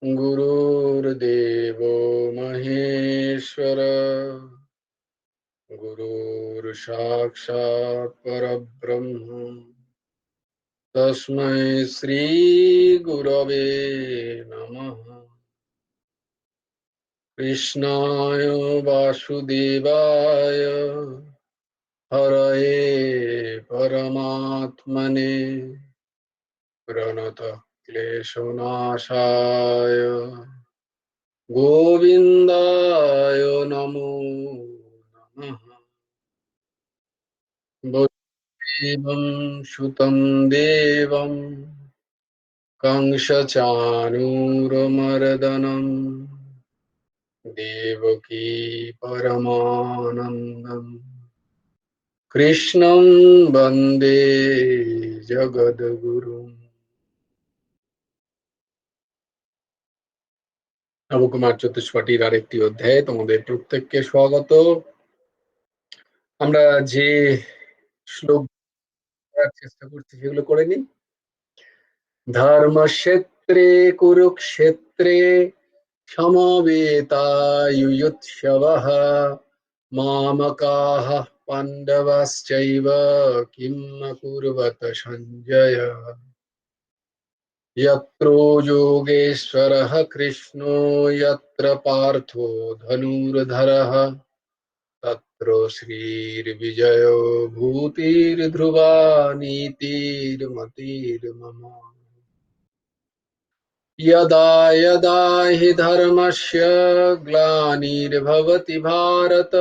गुरुर्देवो महेश्वर गुरुर्साक्षात् परब्रह्म तस्मै श्री गुरवे नमः। कृष्णाय वासुदेवाय हरये परमात्मने प्रणतः क्लेशनाशाय गोविन्दाय नमो नमः। देवं सुतं देवं कंसचाणूरमर्दनं देवकी परमानन्दम् कृष्णं वन्दे जगद्गुरुम्। নবকুমার চতুষ্পাঠীর আরেকটি অধ্যায়ে তোমাদের প্রত্যেককে স্বাগত। আমরা যে শ্লোক করার চেষ্টা করছি সেগুলো করে নিই। ধর্মক্ষেত্রে কুরুক্ষেত্রে সমবেতায়ুৎসবः মামকাः পাণ্ডবাশ্চৈব কিম অকুর্বত সঞ্জয়। यत्र योगेश्वरः कृष्णो यत्र पार्थो धनुर्धरः तत्र श्रीर्विजयो भूतिर्ध्रुवा नीतिर्मतिर्मम। यदा यदा हि धर्मस्य ग्लानिर्भवति भारत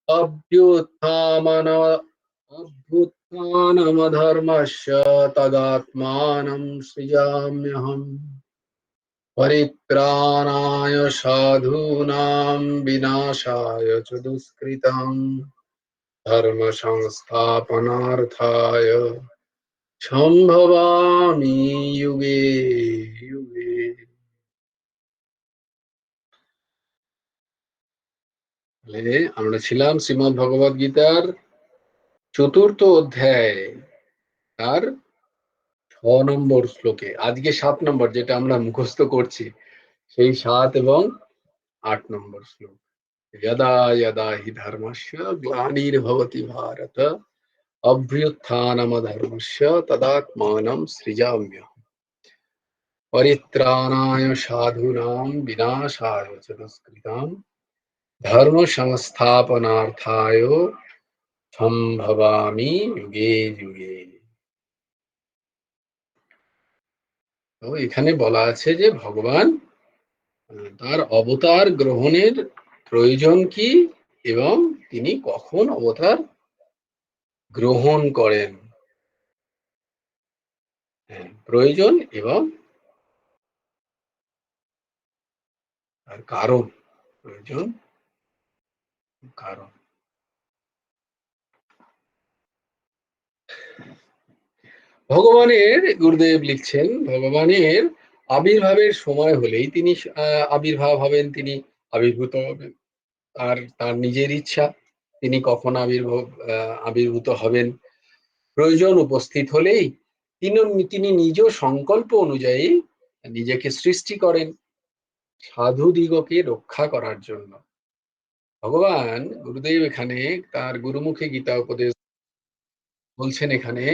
अभ्युत्थानमधर्मस्य तदात्मानं सृजाम्यहम्। परित्राणाय साधूनां विनाशाय च दुष्कृताम् धर्म संस्थापनार्थाय সম্ভবামি যুগে যুগে। আমরা ছিলাম শ্রীমদ্ ভগবদ গীতার চতুর্থ অধ্যায় তার 6 নম্বর শ্লোকে। আজকে 7 নম্বর, যেটা আমরা মুখস্থ করছি, সেই 7 এবং 8 নম্বর শ্লোক। यदा यदा हि धर्मस्य ग्लानिर्भवति भारत अभ्युत्थानमधर्मस्य तदात्मानं सृजाम्यहम्। परित्राणाय साधूनां विनाशाय च दुष्कृताम् धर्म संस्थापनार्थाय সম্ভবামি যুগে যুগে। তো এখানে বলা আছে যে ভগবান তার অবতার গ্রহণের প্রয়োজন কি এবং তিনি কখন অবতার গ্রহণ করেন, প্রয়োজন এবং তার কারণ। প্রয়োজন কারণ। ভগবানের, গুরুদেব লিখছেন, ভগবানের আবির্ভাবের সময় হলেই তিনি আবির্ভাব হবেন, তিনি আবির্ভূত হবেন। আর তার নিজের ইচ্ছা তিনি কখন আবির্ভূত হবেন। প্রয়োজন উপস্থিত হলেই তিনি নিজ সংকল্প অনুযায়ী নিজেকে সৃষ্টি করেন সাধুদিগকে রক্ষা করার জন্য। ভগবান গুরুদেব এখানে তার গুরুমুখে গীতা উপদেশ বলছেন এখানে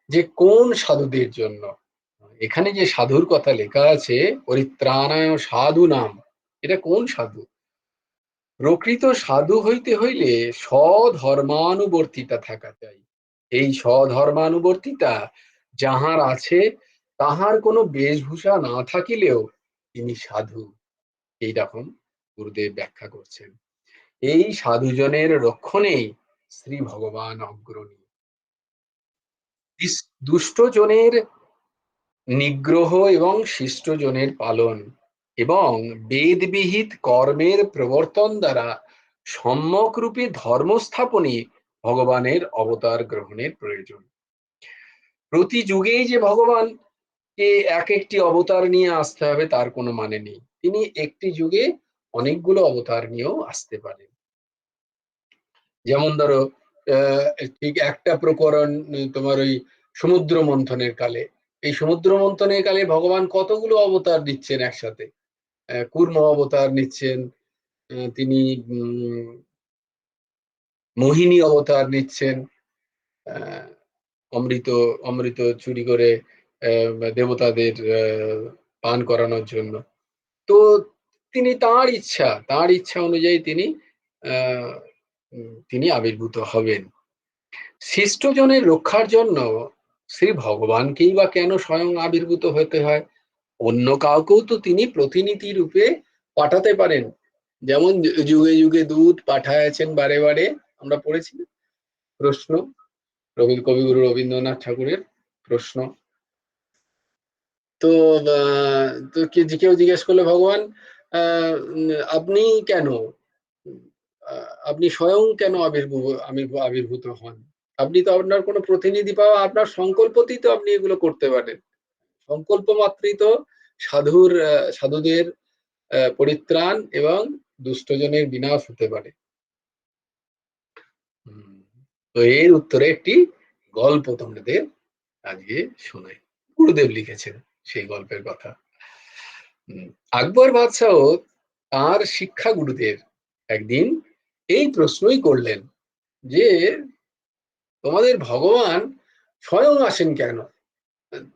যে কোন সাধুদের জন্য। এখানে যে সাধুর কথা লেখা আছে, পরিত্রাণায় সাধু নাম, এটা কোন সাধু? প্রকৃত সাধু হইতে হইলে স্বধর্মানুবর্তিতা থাকা চাই। এই স্বধর্মানুবর্তিতা যাহার আছে, তাহার কোনো বেশভূষা না থাকিলেও তিনি সাধু। এইরকম গুরুদেব ব্যাখ্যা করছেন। এই সাধুজনের রক্ষণেই শ্রী ভগবান অগ্রণী। দুষ্টজনের নিগ্রহ এবং শিষ্টজনের পালন এবং বেদবিহিত কর্মের প্রবর্তন দ্বারা সম্যক রূপে ধর্ম স্থাপনে ভগবানের অবতার গ্রহণের প্রয়োজন। প্রতি যুগেই যে ভগবানকে এক একটি অবতার নিয়ে আসতে হবে তার কোনো মানে নেই। তিনি একটি যুগে অনেকগুলো অবতার নিয়েও আসতে পারেন। যেমন ধরো ঠিক একটা প্রকরণ তোমার ওই সমুদ্র মন্থনের কালে এই সমুদ্র মন্থনের কালে ভগবান কতগুলো অবতার নিচ্ছেন একসাথে। কূর্ম অবতার নিচ্ছেন, তিনি মোহিনী অবতার নিচ্ছেন, আহ, অমৃত অমৃত চুরি করে দেবতাদের পান করানোর জন্য। তো তিনি তাঁর ইচ্ছা অনুযায়ী আহ, তিনি আবির্ভূত হবেন। শিষ্টজনের রক্ষার জন্য শ্রী ভগবানকেই বা কেন স্বয়ং আবির্ভূত হতে হয়? অন্য কাউকেও তো তিনি প্রতিনিধি রূপে পাঠাতে পারেন। যেমন যুগে যুগে দূত পাঠাইছেন বারে বারে, আমরা পড়েছি প্রশ্ন, কবিগুরু রবীন্দ্রনাথ ঠাকুরের প্রশ্ন। তো তো কেউ জিজ্ঞেস করলে, ভগবান আপনি কেন, আপনি স্বয়ং কেন আবির্ভূত হন? আপনি তো আপনার কোনো প্রতিনিধি পাওয়া, আপনার সংকল্পতেই তো আপনি এগুলো করতে পারেন। সংকল্প মাত্রই তো সাধুদের পরিত্রাণ এবং দুষ্টজনের বিনাশ হতে পারে। তো এর উত্তরে একটি গল্প তোমাদের আজকে শোনাই। গুরুদেব লিখেছেন সেই গল্পের কথা। আকবর বাদশাহ তার শিক্ষা গুরুদের একদিন এই প্রশ্নই করলেন যে, তোমাদের ভগবান স্বয়ং আসেন কেন?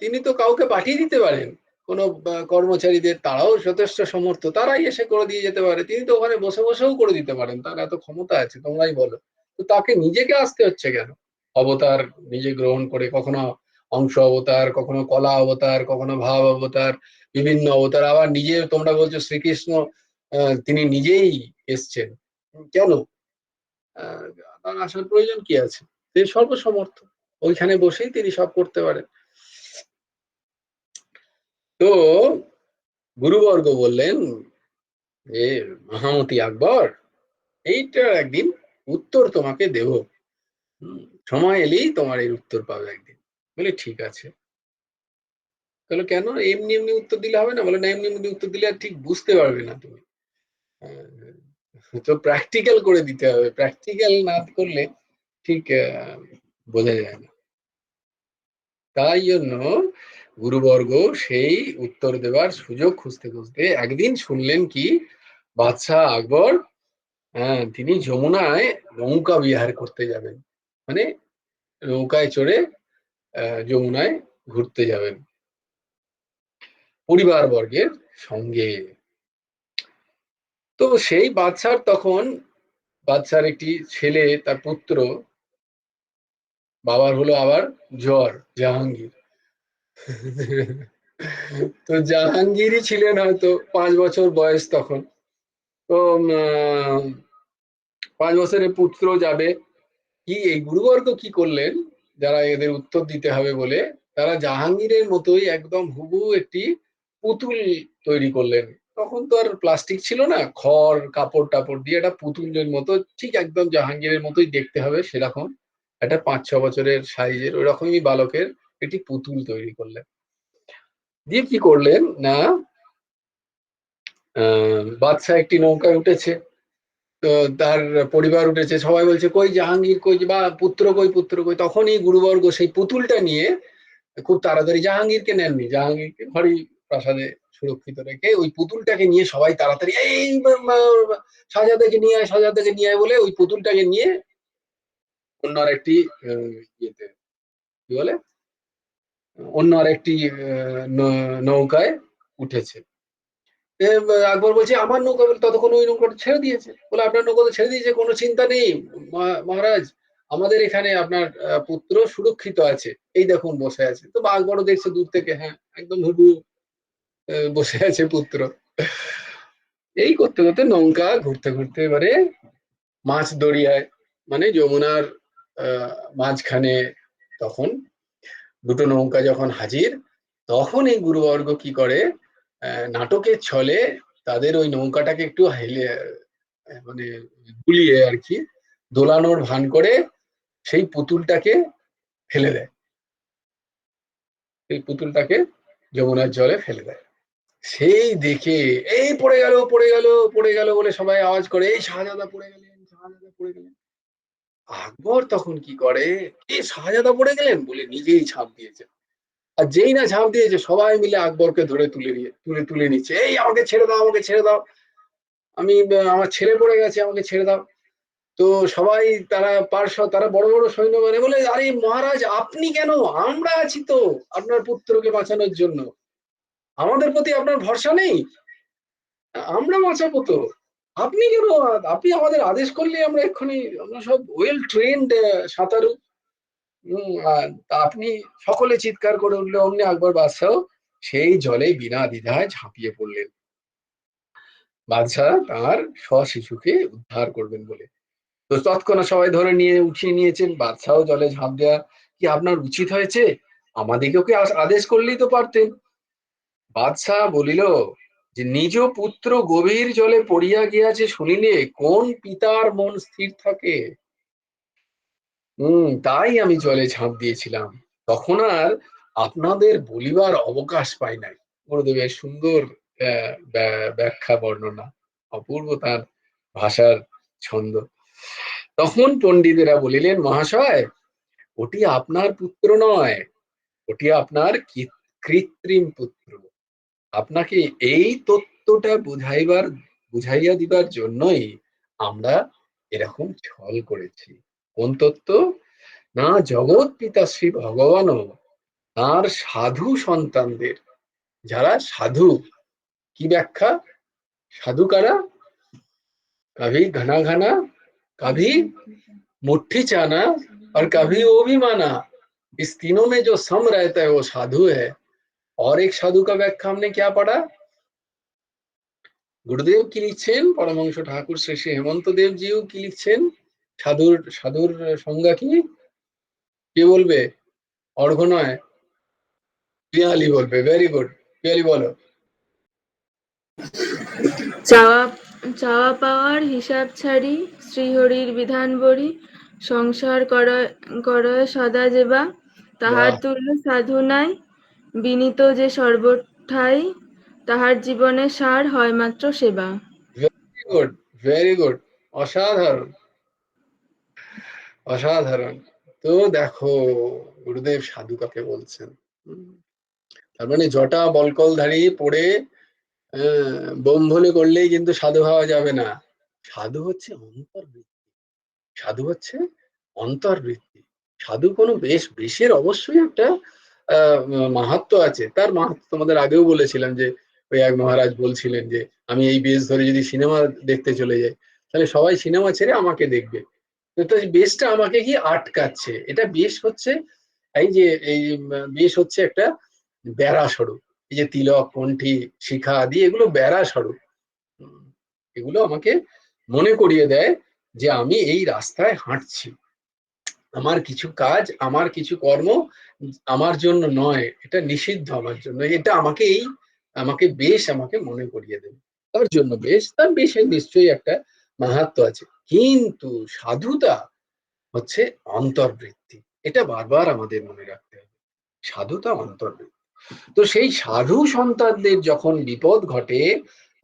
তিনি তো কাউকে পাঠিয়ে দিতে পারেন, কোনো কর্মচারীদের, তারাও যথেষ্ট সমর্থ, তারাই এসে করে দিয়ে যেতে পারে। তিনি তো ওখানে বসে বসেও করে দিতে পারেন, তার এত ক্ষমতা আছে, তোমরাই বলো। তো তাকে নিজেকে আসতে হচ্ছে কেন? অবতার নিজে গ্রহণ করে, কখনো অংশ অবতার, কখনো কলা অবতার, কখনো ভাব অবতার, বিভিন্ন অবতার। আবার নিজে তোমরা বলছো শ্রীকৃষ্ণ তিনি নিজেই এসছেন, কেন? তার আসার প্রয়োজন কি আছে? তিনি সর্বসমর্থ, ওইখানে বসেই তিনি সব করতে পারেন। তো গুরুবর্গ বললেন যে, মহামতি আকবর, এইটা একদিন উত্তর তোমাকে দেব, সময় এলেই তোমার এর উত্তর পাবে একদিন। বলে ঠিক আছে। তাহলে কেন এমনি এমনি উত্তর দিলে হবে না? বলে না, এমনি এমনি উত্তর দিলে আর ঠিক বুঝতে পারবে না তুমি। তো প্র্যাকটিক্যাল করে দিতে হবে, প্র্যাকটিক্যাল না করলে ঠিক বোঝা যায় না। তাই জন্য গুরুবর্গ সেই উত্তর দেওয়ার সুযোগ খুঁজতে খুঁজতে একদিন শুনলেন কি, বাদশাহ আকবর তিনি যমুনায় নৌকা বিহার করতে যাবেন, মানে নৌকায় চড়ে যমুনায় ঘুরতে যাবেন পরিবার বর্গের সঙ্গে। তো সেই বাদশার একটি ছেলে, তার পুত্র, বাবার হলো আবার জ্বর, জাহাঙ্গীর। তো জাহাঙ্গীরই ছিলেন হয়তো 5 বছর বয়স তখন। তো 5 বছরের পুত্র যাবে, কি এই গুরুবর্গ কি করলেন, যারা এদের উত্তর দিতে হবে বলে, তারা জাহাঙ্গীরের মতোই একদম হুবহু একটি পুতুল তৈরি করলেন। তখন তো আর প্লাস্টিক ছিল না, খড় কাপড় টাপড় দিয়ে একটা পুতুলের মতো, ঠিক একদম জাহাঙ্গীরের মতোই দেখতে হবে সেরকম একটা 5-6 বছরের সাইজের ওরকমই বালকের একটি পুতুল তৈরি করলেন। দিয়ে কি করলেন না, বাদশাহ একটি নৌকায় উঠেছে, তো তার পরিবার উঠেছে, সবাই বলছে কই জাহাঙ্গীর কই, বা পুত্র কই, পুত্র কই। তখনই গুরুবর্গ সেই পুতুলটা নিয়ে খুব তাড়াতাড়ি, জাহাঙ্গীরকে নেননি, জাহাঙ্গীরকে ঘরেই প্রাসাদে সুরক্ষিত রেখে ওই পুতুলটাকে নিয়ে সবাই তাড়াতাড়ি, এই শাহজাদাকে নিয়ে আয়, শাহজাদাকে নিয়ে আয় বলে ওই পুতুলটাকে নিয়ে অন্য আরেকটি ইয়েতে, কি বলে, অন্য আরেকটি নৌকায় উঠেছে। আকবর বলছে আমার নৌকা, বলে ততক্ষণ ওই নৌকাটা ছেড়ে দিয়েছে। বলে আপনার নৌকা তো ছেড়ে দিয়েছে, কোনো চিন্তা নেই মহারাজ, আমাদের এখানে আপনার পুত্র সুরক্ষিত আছে, এই দেখুন বসে আছে। তো আকবরও দেখছে দূর থেকে, হ্যাঁ একদম হুবহু বসে আছে পুত্র। এই করতে করতে নৌকা ঘুরতে ঘুরতে এবারে মাঝ দরিয়ায়, মানে যমুনার মাঝখানে, তখন দুটো নৌকা যখন হাজির, তখন এই গুরুবর্গ কি করে, নাটকের ছলে তাদের ওই নৌকাটাকে একটু হেলে, মানে গুলিয়ে আর কি, দোলানোর ভান করে সেই পুতুলটাকে ফেলে দেয়, সেই পুতুলটাকে যমুনার জলে ফেলে দেয়। সেই দেখে এই পড়ে গেল, পড়ে গেল, পড়ে গেল বলে সবাই আওয়াজ করে, এই শাহজাদা পড়ে গেলেন, শাহজাদা পড়ে গেলেন। আকবর তখন কি করে, এ শাহজাদা পড়ে গেলেন বলে নিজেই ছাপ দিয়েছে, আর যেই না ঝাঁপ দিয়েছে সবাই মিলে আকবরকে ধরে তুলে নিচ্ছে, এই আমাকে ছেড়ে দাও, আমাকে ছেড়ে দাও, আমি আমার ছেলে পড়ে গেছে, আমাকে ছেড়ে দাও। তো সবাই তারা তারা বড় বড় সৈন্য মানে বলে, আরে মহারাজ আপনি কেন, আমরা আছি তো আপনার পুত্রকে বাঁচানোর জন্য, আমাদের প্রতি আপনার ভরসা নেই, আমরা বাঁচাবো তো, আপনি কেন, আপনি আমাদের আদেশ করলে আমরা এক্ষুনি, আমরা সব ওয়েল ট্রেন্ড সাঁতারু। তা আপনি, সকলে চিৎকার করে উঠলে, অমনি আকবর বাদশাহ সেই জলে বিনা দ্বিধায় ঝাঁপিয়ে পড়লেন, বাদশাহ তার শিশুকে উদ্ধার করবেন বলে। তো তৎক্ষণাৎ সবাই ধরে নিয়ে উঠিয়ে নিয়েছেন, বাদশাহ জলে ঝাঁপ দেওয়া কি আপনার উচিত হয়েছে, আমাদিগকে আদেশ করলেই তো পারতেন। বাদশাহ বলিল যে, নিজ পুত্র গভীর জলে পড়িয়া গিয়াছে শুনিলে কোন পিতার মন স্থির থাকে। তাই আমি জলে ঝাঁপ দিয়েছিলাম, তখন আর আপনাদের বলিবার অবকাশ পাই নাই। গুরুদেবের সুন্দর ব্যাখ্যা বর্ণনা, অপূর্ব তার ভাষার ছন্দ। তখন পণ্ডিতেরা বলিলেন, মহাশয় ওটি আপনার পুত্র নয়, ওটি আপনার কৃত্রিম পুত্র, আপনাকে এই তত্ত্বটা বুঝাইয়া দিবার জন্যই আমরা এরকম ছল করেছি। কোন তত্ত্ব? না, জগৎ পিতা শ্রী ভগবানও তাঁর সাধু সন্তানদের, যারা সাধু, কি ব্যাখ্যা, সাধু কারা? कभी घना घना, कभी मुट्ठी चाना और कभी वो भी माना, इस तीनों में जो सम रहता है वो साधु है। और एक साधु का व्याख्या हमने क्या पढ़ा, গুরুদেব কি লিখছেন, পরমহংস ঠাকুর শ্রী শ্রী হেমন্ত দেবজিও কি লিখছেন, সাধুর সাধুর সংজ্ঞা কি, কে বলবে? অর্ঘ নয়, পিয়ালি বলবে, ভেরি গুড, পিয়ালি বলো। চাওয়া চাওয়া পাওয়ার হিসাব ছাড়ি, শ্রীহরির বিধান বড়ি, সংসার করয় সদা যেবা, তাহার বাহ, তুল্য সাধু নাই, বিনীত যে সর্বঠাই, তাহার জীবনে সার হয় মাত্র সেবা। ভেরি গুড, ভেরি গুড, অসাধারণ, অসাধারণ। তো দেখো গুরুদেব সাধু কাকে বলছেন। তার মানে জটা বলকলধারী পড়ে বোম ভলে করলেই কিন্তু সাধু হওয়া যাবে না। সাধু হচ্ছে অন্তর্বৃত্তি, সাধু হচ্ছে অন্তর্বৃত্তি। সাধু কোনো বেশের অবশ্যই একটা মাহাত্ম্য আছে, তার মাহাত্ম্য তোমাদের আগেও বলেছিলাম যে, ওই এক মহারাজ বলছিলেন যে, আমি এই বেশ ধরে যদি সিনেমা দেখতে চলে যাই, তাহলে সবাই সিনেমা ছেড়ে আমাকে দেখবে, তো বেশটা আমাকে কি আটকাচ্ছে, এটা বেশ হচ্ছে, এই যে এই বেশ হচ্ছে একটা বেড়া স্বরূপ, এই যে তিলক, কণ্ঠী, শিখা আদি, এগুলো বেড়া স্বরূপ। এগুলো আমাকে মনে করিয়ে দেয় যে আমি এই রাস্তায় হাঁটছি, আমার কিছু কাজ, আমার কিছু কর্ম আমার জন্য নয়, এটা নিষিদ্ধ আমার জন্য, এটা আমাকে বেশ আমাকে মনে করিয়ে দেবে। তার জন্য বেশ, তার বেশের নিশ্চয়ই একটা মাহাত্ম্য আছে, কিন্তু সাধুতা হচ্ছে অন্তর্বৃত্তি, এটা বারবার আমাদের মনে রাখতে হবে, সাধুতা অন্তর্বৃত্তি। তো সেই সাধু সন্তানদের যখন বিপদ ঘটে,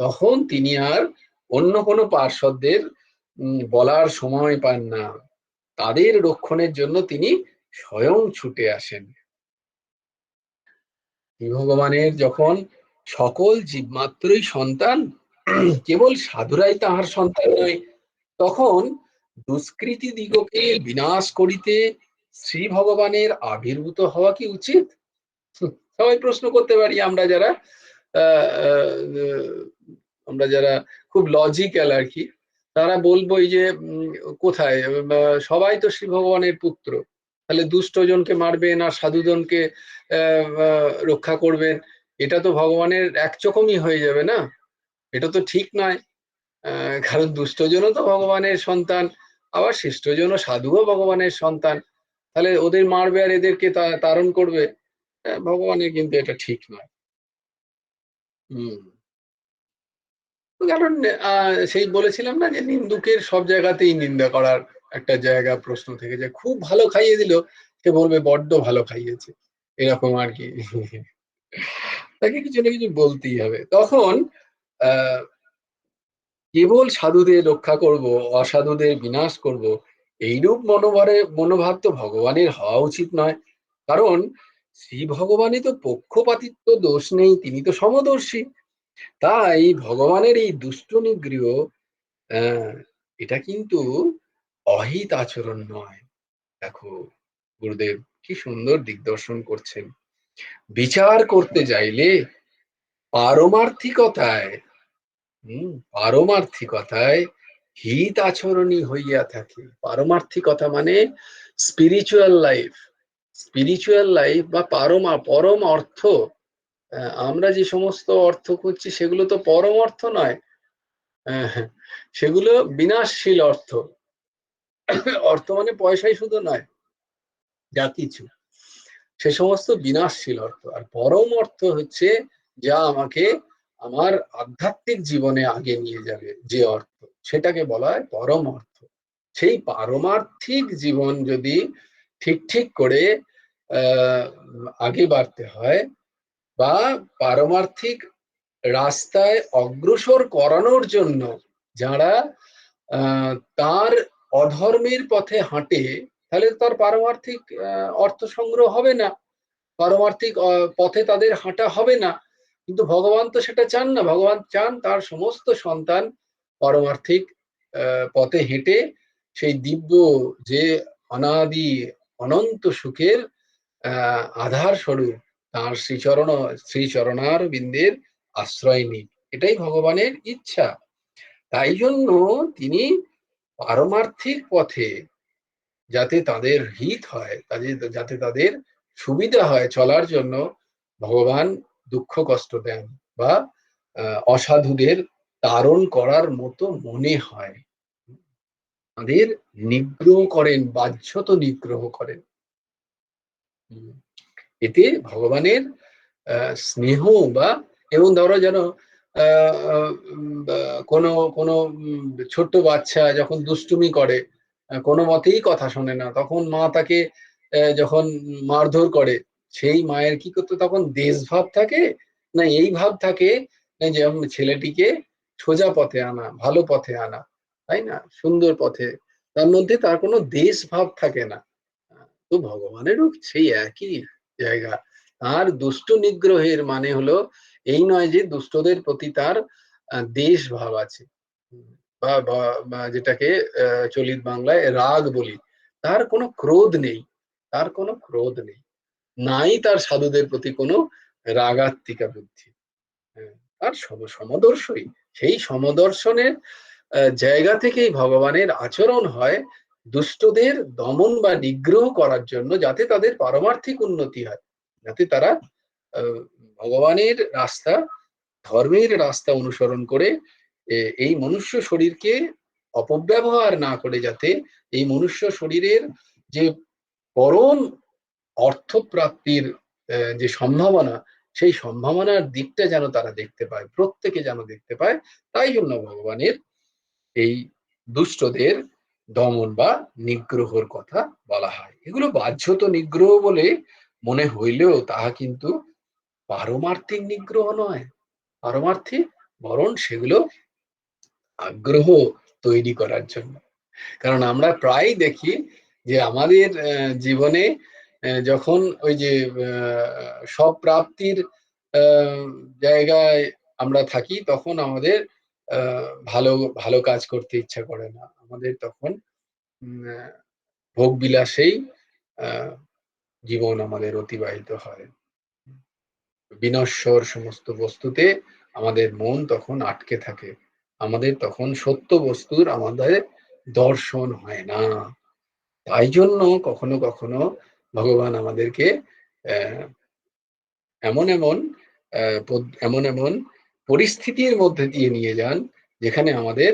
তখন তিনি আর অন্য কোনো পার্শ্বদের বলার সময় পান না, তাদের রক্ষণের জন্য তিনি স্বয়ং ছুটে আসেন। ভগবানের যখন সকল জীবমাত্রই সন্তান, কেবল সাধুরাই তাহার সন্তান নয়, তখন দুষ্কৃতী দিগকে বিনাশ করিতে শ্রী ভগবানের আবির্ভূত হওয়া কি উচিত? সবাই প্রশ্ন করতে পারি, আহ, আহ, আমরা যারা খুব লজিক্যাল আর কি, তারা বলবো এই যে কোথায়, সবাই তো শ্রী ভগবানের পুত্র, তাহলে দুষ্টজনকে মারবেন আর সাধুজনকে রক্ষা করবেন, এটা তো ভগবানের একচকমই হয়ে যাবে না, এটা তো ঠিক নয়। কারণ দুষ্টজনও তো ভগবানের সন্তান, আবার শিষ্টজনও, সাধুও ভগবানের সন্তান, তাহলে ওদের মারবে আর এদেরকে তাড়ন করবে, ভগবানের কিন্তু এটা ঠিক নয়। হম কারণ সেই বলেছিলাম না যে, নিন্দুকের সব জায়গাতেই নিন্দা করার একটা জায়গা প্রশ্ন থেকে যায়, খুব ভালো খাইয়ে দিল, সে বলবে বড্ড ভালো খাইয়েছে, এরকম আর কি। তাকে কিছু না কিছু বলতেই হবে। তখন আহ কেবল সাধুদের রক্ষা করব, অসাধুদের বিনাশ করব, এইরূপ মনোভাব তো ভগবানের হওয়া উচিত নয়। কারণ শ্রী ভগবানই তো পক্ষপাতিত্ব দোষ নেই, তিনি তো সমদর্শী। তাই ভগবানের এই দুষ্ট নিগৃহ আহ, এটা কিন্তু অহিত আচরণ নয়। দেখো গুরুদেব কি সুন্দর দিগদর্শন করছেন। বিচার করতে যাইলে পারমার্থিকতায় পারমার্থিকতায় হিত আচরণই হইয়া থাকে। পারমার্থিকতা মানে স্পিরিচুয়াল লাইফ। স্পিরিচুয়াল লাইফ বা পরম অর্থ। আমরা যে সমস্ত অর্থ খুঁজছি সেগুলো তো পরম অর্থ নয়। আহ, সেগুলো বিনাশশীল অর্থ। অর্থ মানে পয়সাই শুধু নয়, যা কিছু সে সমস্ত বিনাশশীল অর্থ। আর পরম অর্থ হচ্ছে যা আমাকে আমার আধ্যাত্মিক জীবনে আগে নিয়ে যাবে, যে অর্থ, সেটাকে বলা হয় পরম অর্থ। সেই পারমার্থিক জীবন যদি ঠিক ঠিক করে আহ আগে বাড়তে হয়, বা পারমার্থিক রাস্তায় অগ্রসর করানোর জন্য যারা তার অধর্মের পথে হাঁটে, তাহলে তার পারমার্থিক অর্থ সংগ্রহ হবে না, পারমার্থিক পথে তাদের হাঁটা হবে না। কিন্তু ভগবান তো সেটা চান না। ভগবান চান তার সমস্ত সন্তান পারমার্থিক পথে হেঁটে সেই দিব্য, যে অনাদি অনন্ত সুখের আধার স্বরূপ তার শ্রীচরণার বিন্দের আশ্রয় নিক। এটাই ভগবানের ইচ্ছা। তাই জন্য তিনি পারমার্থিক পথে যাতে তাদের হিত হয়, যাতে তাদের সুবিধা হয় চলার জন্য, ভগবান দুঃখ কষ্ট দেন বা অসাধুদের তাড়ন করার মতো মনে হয়, তাদের নিগ্রহ করেন, বাহ্যত নিগ্রহ করেন। এতে ভগবানের স্নেহ বা, এবং ধরো যেন কোনো কোনো ছোট্ট বাচ্চা যখন দুষ্টুমি করে, কোনো মতেই কথা শোনে না, তখন মা তাকে যখন মারধর করে, সেই মায়ের কি করতে তখন দেশভাব থাকে না, এই ভাব থাকে না, যে ছেলেটিকে সোজা পথে আনা, ভালো পথে আনা, তাই না, সুন্দর পথে। তার মধ্যে তার কোনো দেশ ভাব থাকে না। তো ভগবানেরও সেই একই জায়গা। আর দুষ্ট নিগ্রহের মানে হলো এই নয় যে দুষ্টদের প্রতি তার দেশ ভাব আছে, বা যেটাকে চলিত বাংলায় রাগ বলি। তার কোনো ক্রোধ নেই, তার কোনো ক্রোধ নেই, নাই তার সাধুদের প্রতি কোনো রাগাত্মিকা বুদ্ধি। তার সমদর্শই, সেই সমদর্শনের জায়গা থেকেই ভগবানের আচরণ হয় দুষ্টদের দমন বা নিগ্রহ করার জন্য, যাতে তাদের পারমার্থিক উন্নতি হয়, যাতে তারা আহ, ভগবানের রাস্তা, ধর্মের রাস্তা অনুসরণ করে এই মনুষ্য শরীরকে অপব্যবহার না করে, যাতে এই মনুষ্য শরীরের যে পরম অর্থপ্রাপ্তির যে সম্ভাবনা, সেই সম্ভাবনার দিকটা যেন তারা দেখতে পায়, প্রত্যেকে যেন দেখতে পায়। তাই জন্য ভগবানের এই দুষ্টদের দমন বা নিগ্রহর কথা বলা হয়। এগুলো বাহ্যত নিগ্রহ বলে মনে হইলেও তাহা কিন্তু পারমার্থিক নিগ্রহ নয়। পারমার্থিক, বরং সেগুলো আগ্রহ তৈরি করার জন্য। কারণ আমরা প্রায় দেখি যে আমাদের জীবনে যখন ওই যে সব প্রাপ্তির আহ, জায়গায় আমরা থাকি, তখন আমাদের ভালো ভালো কাজ করতে ইচ্ছা করে না, আমাদের তখন ভোগ বিলাসেই আহ, জীবন আমাদের অতিবাহিত হয়। বিনশ্বর সমস্ত বস্তুতে আমাদের মন তখন আটকে থাকে, আমাদের তখন সত্য বস্তুর আমাদের দর্শন হয় না। তাই জন্য কখনো কখনো ভগবান আমাদেরকে আহ, এমন এমন এমন এমন পরিস্থিতির মধ্যে দিয়ে নিয়ে যান, যেখানে আমাদের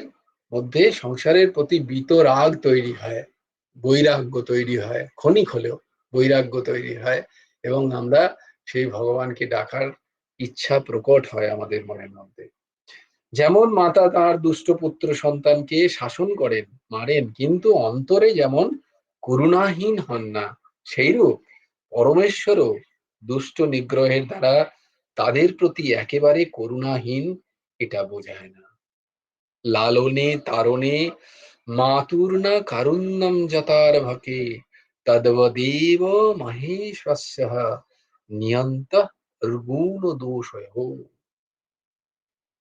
মধ্যে সংসারের প্রতি বিতরাগ তৈরি হয়, বৈরাগ্য তৈরি হয়, ক্ষণিক হলেও বৈরাগ্য তৈরি হয়, এবং আমরা সেই ভগবানকে ডাকার ইচ্ছা প্রকট হয় আমাদের মনের মধ্যে। যেমন মাতা তার দুষ্ট পুত্র সন্তানকে শাসন করেন, মারেন, কিন্তু অন্তরে যেমন করুণাহীন হন না, সেইরূপ পরমেশ্বরও দুষ্ট নিগ্রহের দ্বারা তাদের প্রতি একেবারে করুণাহীন এটা বোঝায় না। লালনে তারণে মাতুর্না কারুণ্যম যতার ভকে তদ্বদেব মহেশ্বস্য নিয়ন্ত গুণ দোষয়।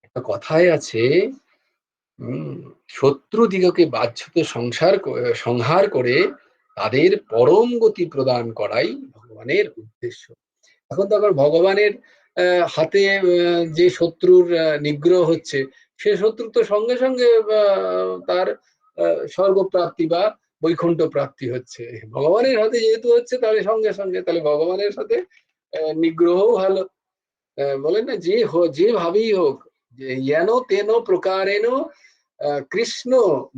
একটা কথায় আছে, শত্রু দিগকে বাহ্যত সংহার করে তাদের পরম গতি প্রদান করাই ভগবানের উদ্দেশ্য। এখন তখন ভগবানের হাতে যে শত্রুর নিগ্রহ হচ্ছে, সে শত্রু তো সঙ্গে সঙ্গে তার স্বর্গ প্রাপ্তি বা বৈকুণ্ঠ প্রাপ্তি হচ্ছে। ভগবানের হাতে যেহেতু হচ্ছে, তাহলে সঙ্গে সঙ্গে তাহলে ভগবানের সাথে নিগ্রহও ভালো। বলেন না, যেভাবেই হোক, যে যেন তেন প্রকারেণ কৃষ্ণ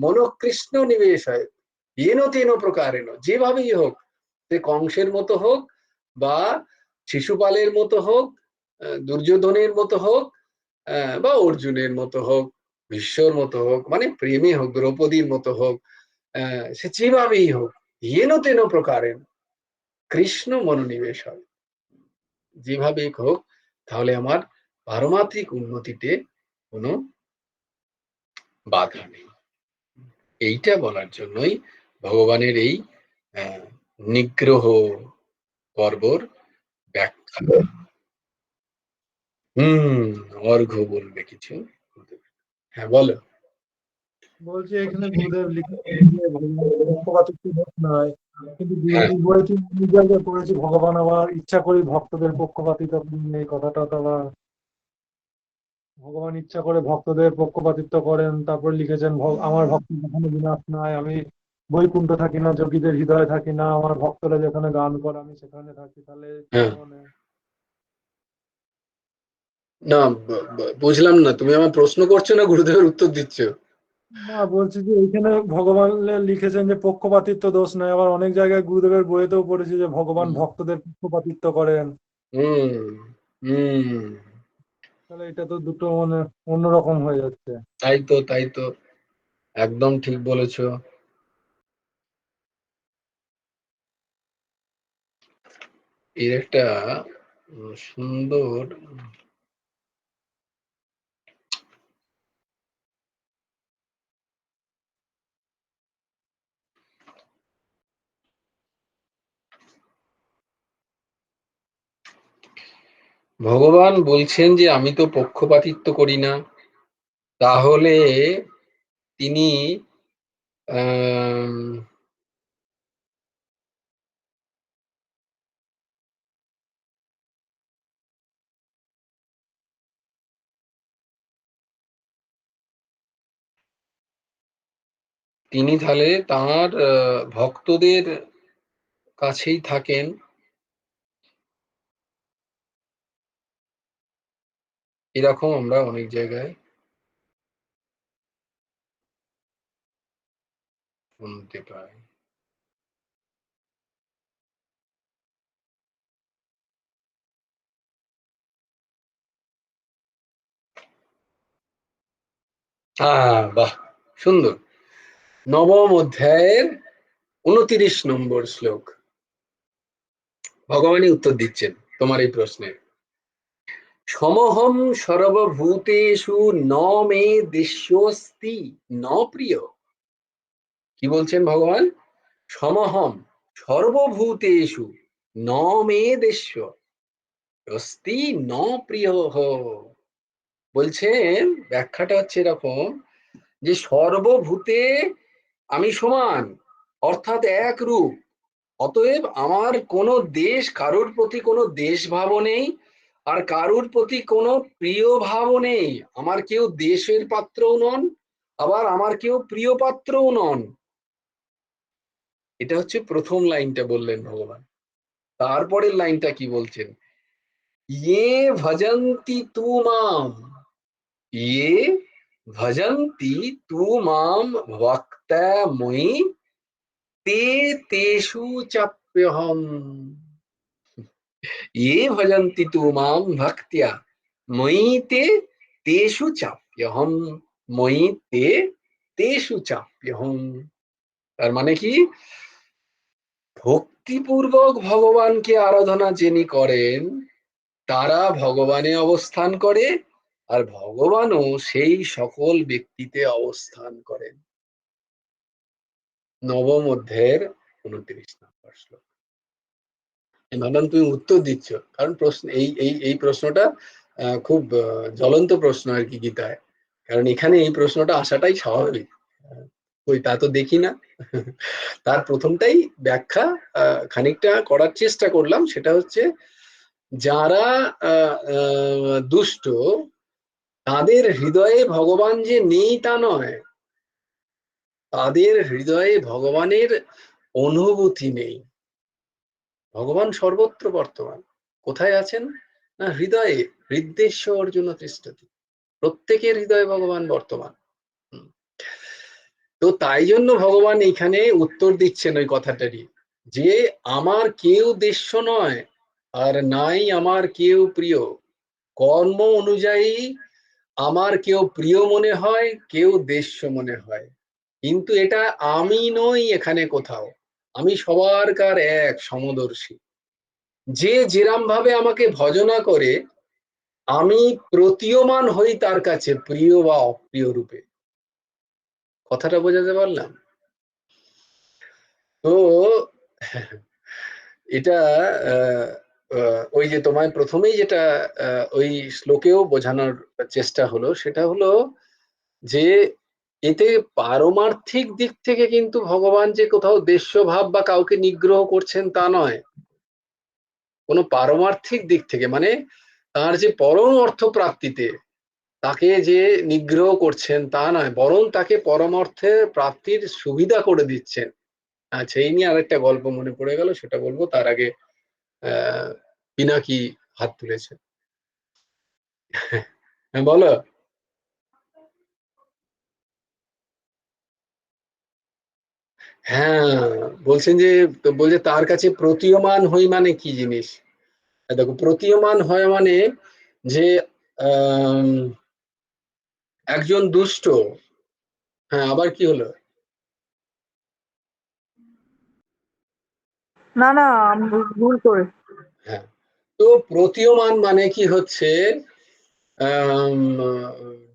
মনোকৃষ্ণ নিবেশ হয়, যেন তেন প্রকারেণ, যেভাবেই হোক, সে কংসের মতো হোক বা শিশুপালের মতো হোক, দুর্যোধনের মতো হোক, বা অর্জুনের মতো হোক, ভীষ্মর মতো হোক, মানে প্রেমে হোক, দ্রৌপদীর মতো হোক, সে যেভাবেই হোক, যেন তেন প্রকারেণ কৃষ্ণ মনোনিবেশ হয়, যেভাবেই হোক, তাহলে আমার পারমাত্রিক উন্নতিতে কোনো বাধা নেই। এইটা বলার জন্যই ভগবানের এই নিগ্রহ পর্বর ব্যাখ্যা। অর্ঘ্য বলবে কিছু। হ্যাঁ, বলো। বলছি এখানে গুরুদেব লিখেছেন যে ভগবানের পক্ষপাতিত্ব দোষ নয়, কিন্তু হ্যাঁ, বিরোধী বইটি অন্য জায়গায় পড়েছি ভগবান আবার ইচ্ছা করে ভক্তদের পক্ষপাতিত্ব করেন। এই কথাটা তো আবার ভগবান ইচ্ছা করে ভক্তদের পক্ষপাতিত্ব করেন, তারপর লিখেছেন আমার ভক্ত যেখানে বিনাশ নাই, আমি বৈকুণ্ঠ থাকি না, যোগীদের হৃদয়ে থাকি না, আমার ভক্তরা যেখানে গান করে আমি সেখানে থাকি। তাহলে হ্যাঁ, মানে না, বুঝলাম না, তুমি আমার প্রশ্ন করছো না গুরুদেবের উত্তর দিচ্ছ? না, বলছি যে এইখানে ভগবান লিখেছেন যে পক্ষপাতিত্ব দোষ নয়, আবার অনেক জায়গায় গুরুদেবের বইয়েতেও পড়েছি যে ভগবান হুম, ভক্তদের পক্ষপাতিত্ব করেন। হুম, হুম, তাহলে এটা তো দুটো মানে অন্যরকম হয়ে যাচ্ছে। তাই তো, তাই তো, একদম ঠিক বলেছো। এর একটা সুন্দর, ভগবান বলছেন যে আমি তো পক্ষপাতিত্ব করি না, তাহলে তিনি আম, তিনি তাহলে তাঁর ভক্তদের কাছেই থাকেন, এরকম আমরা অনেক জায়গায় শুনতে পাই। বাহ, সুন্দর। নবম অধ্যায়ের 29 নম্বর শ্লোক, ভগবানই উত্তর দিচ্ছেন তোমার এই প্রশ্নের। সমহম সর্বভূতেষু ন মে দৃশ্যস্তি ন প্রিয়। কি বলছেন ভগবান? সমহম সর্বভূতেষু ন মে দৃশ্য অস্তি ন প্রিয়। বলছেন, ব্যাখ্যাটা হচ্ছে এরকম, যে সর্বভূতে আমি সমান, অর্থাৎ এক রূপ। অতএব আমার কোনো দেশ, কারুর প্রতি কোনো দেশ ভাবও নেই, আর কারুর প্রতি কোনো প্রিয় ভাবও নেই। আমার কেউ দেশের পাত্রও নন, আবার আমার কেউ প্রিয় পাত্রও নন। এটা হচ্ছে প্রথম লাইনটা বললেন ভগবান। তারপরের লাইনটা কি বলছেন? ইয়ে ভজন্তি তু মাম, ইয়ে ভজন্তি তু মাম ভক্তা মই তে তেষু চাপ্যহম। ये भजन्ति तु मां भक्त्या मयि ते तेषु चाप्यहम, मयि ते तेषु चाप्यहम। তার মানে কি? ভক্তিপূর্বক ভগবানকে আরাধনা যিনি করেন, তারা ভগবানে অবস্থান করে, আর ভগবানও সেই সকল ব্যক্তিতে অবস্থান করেন। নবম অধ্যায়ের 29 নম্বর শ্লোক। আমি ভাবলাম তুমি উত্তর দিচ্ছ, কারণ প্রশ্ন এই প্রশ্নটা খুব জ্বলন্ত প্রশ্ন আর কি গীতায়, কারণ এখানে এই প্রশ্নটা আসাটাই স্বাভাবিক। ওই তা তো দেখি না। তার প্রথমটাই ব্যাখ্যা খানিকটা করার চেষ্টা করলাম, সেটা হচ্ছে যারা দুষ্ট তাদের হৃদয়ে ভগবান যে নেই তা নয়, তাদের হৃদয়ে ভগবানের অনুভূতি নেই। ভগবান সর্বত্র বর্তমান। কোথায় আছেন? না হৃদয়ে। হৃদ্দেশ্য অর্জুন তিষ্ঠতি। প্রত্যেকের হৃদয়ে ভগবান বর্তমান। তো তাই জন্য ভগবান এখানে উত্তর দিচ্ছেন ওই কথাটারই, যে আমার কেউ দেশ্য নয়, আর নাই আমার কেউ প্রিয়। কর্ম অনুযায়ী আমার কেউ প্রিয় মনে হয়, কেউ দেশ্য মনে হয়, কিন্তু এটা আমি নই এখানে কোথাও। আমি সবারকার এক সমদর্শী। যে যেরাম ভাবে আমাকে ভজনা করে, আমি প্রতীয়মান হই তার কাছে প্রিয় বা অপ্রিয় রূপে। কথাটা বোঝাতে পারলাম? তো এটা ওই যে তোমায় প্রথমেই যেটা ওই শ্লোকেও বোঝানোর চেষ্টা হলো, সেটা হলো যে এতে পারমার্থিক দিক থেকে কিন্তু ভগবান যে কোথাও দেশ্যভাব বা কাউকে নিগ্রহ করছেন তা নয়। কোনো পারমার্থিক দিক থেকে মানে তার যে পরম অর্থ প্রাপ্তিতে তাকে যে নিগ্রহ করছেন তা নয়, বরং তাকে পরম অর্থের প্রাপ্তির সুবিধা করে দিচ্ছেন। আচ্ছা, এই নিয়ে আরেকটা গল্প মনে পড়ে গেল, সেটা বলবো, তার আগে পিনাকি হাত তুলেছে। হ্যাঁ বলো। হ্যাঁ, বলছেন যে, বলছে তার কাছে প্রতীয়মান হই মানে কি জিনিস। দেখো, প্রতীয়মান হয় মানে যে আম, একজন দুষ্ট। হ্যাঁ, আবার কি হলো? না না, ভুল করে। হ্যাঁ, তো প্রতীয়মান মানে কি হচ্ছে, আম,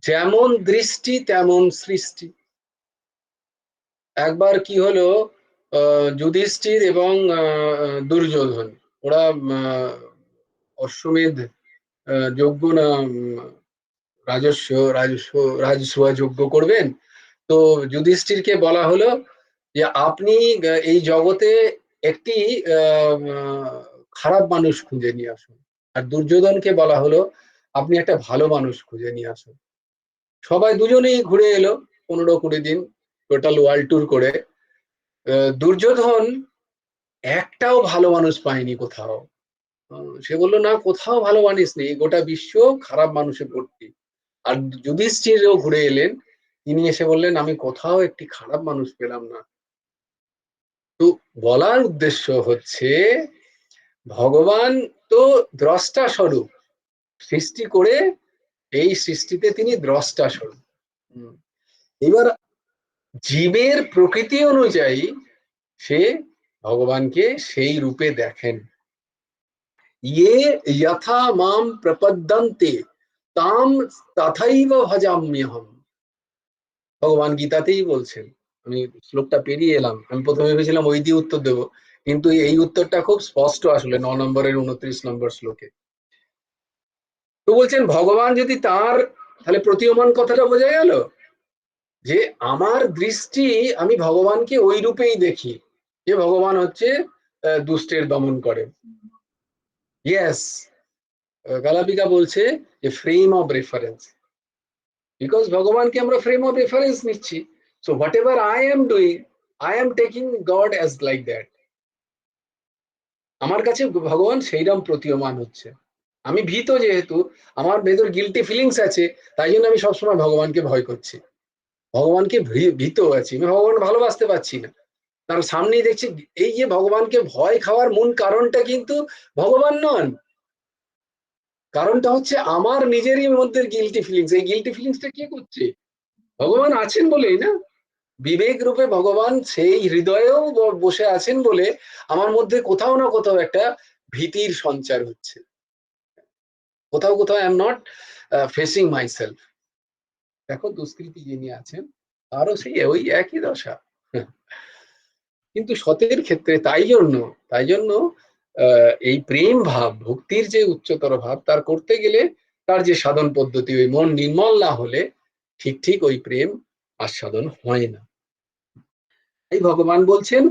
যেমন দৃষ্টি তেমন সৃষ্টি। একবার কি হলো, যুধিষ্ঠির এবং দুর্যোধন, ওরা অশ্বমেধ যজ্ঞ না রাজস্ব রাজস্ব রাজসূয় যজ্ঞ করবেন। তো যুধিষ্ঠিরকে বলা হলো যে আপনি এই জগতে একটি খারাপ মানুষ খুঁজে নিয়ে আসুন, আর দুর্যোধনকে বলা হলো আপনি একটা ভালো মানুষ খুঁজে নিয়ে আসুন। সবাই দুজনেই ঘুরে এলো 15-20 দিন টোটাল ওয়ার্ল্ড ট্যুর করে। দুর্যোধন একটাও ভালো মানুষ পায়নি কোথাও। সে বললো না, কোথাও ভালো মানুষ নেই, গোটা বিশ্ব খারাপ মানুষে ভর্তি। আর যুধিষ্ঠিরও ঘুরে এলেন, তিনি এসে বললেন আমি কোথাও একটি খারাপ মানুষ পেলাম না। তো বলার উদ্দেশ্য হচ্ছে ভগবান তো দ্রষ্টা স্বরূপ, সৃষ্টি করে এই সৃষ্টিতে তিনি দ্রষ্টা স্বরূপ। এবার জীবের প্রকৃতি অনুযায়ী সে ভগবানকে সেই রূপে দেখেন। ইয়ে যথা মাম প্রপদ্যন্তে তাম তথৈব ভজাম্যহম। ভগবান গীতাতেই বলছেন। আমি শ্লোকটা পেরিয়ে এলাম, আমি প্রথমে ভেবেছিলাম ওই দিয়ে উত্তর দেবো, কিন্তু এই উত্তরটা খুব স্পষ্ট আসলে 9 নম্বরের 29 নম্বর শ্লোকে। তো বলছেন ভগবান যদি তার, তাহলে প্রতীয়মান কথাটা বোঝা গেল, যে আমার দৃষ্টি, আমি ভগবানকে ওই রূপেই দেখি যে ভগবান হচ্ছে দুষ্টের দমন করেন। ইয়েস, গালাপিকা বলছে যে ফ্রেম অফ রেফারেন্স, বিকজ ভগবানকে আমরা ফ্রেম অফ রেফারেন্স নিচ্ছি। So what ever I am doing, I am taking god as like that. আমার কাছে ভগবান সেইরকম প্রতীয়মান হচ্ছে। আমি ভীত, যেহেতু আমার ভেতর গিল্টি ফিলিংস আছে, তাই জন্য আমি সবসময় ভগবানকে ভয় করছি, ভগবানকে ভীত আছি, আমি ভগবান ভালোবাসতে পারছি না। তার সামনেই দেখছি, এই যে ভগবানকে ভয় খাওয়ার মূল কারণটা কিন্তু ভগবান নন, কারণটা হচ্ছে আমার নিজেরই মধ্যে গিল্টি ফিলিংস। এই গিল্টি ফিলিংসটা কে করছে? ভগবান আছেন বলেই না। বিবেক রূপে ভগবান সেই হৃদয়েও বসে আছেন বলে আমার মধ্যে কোথাও না কোথাও একটা ভীতির সঞ্চার হচ্ছে। কোথাও কোথাও I am not facing my self. দেখো, দুষ্কৃতি যিনি আছেন তারও সেই ওই একই দশা। কিন্তু সতের ক্ষেত্রে তাই জন্য এই প্রেম ভাব, ভক্তির যে উচ্চতর ভাব, তার করতে গেলে তার যে সাধন পদ্ধতি, ওই মন নির্মল না হলে ঠিক ঠিক ওই প্রেম আস্বাদন হয় না। এই ভগবান বলছেন,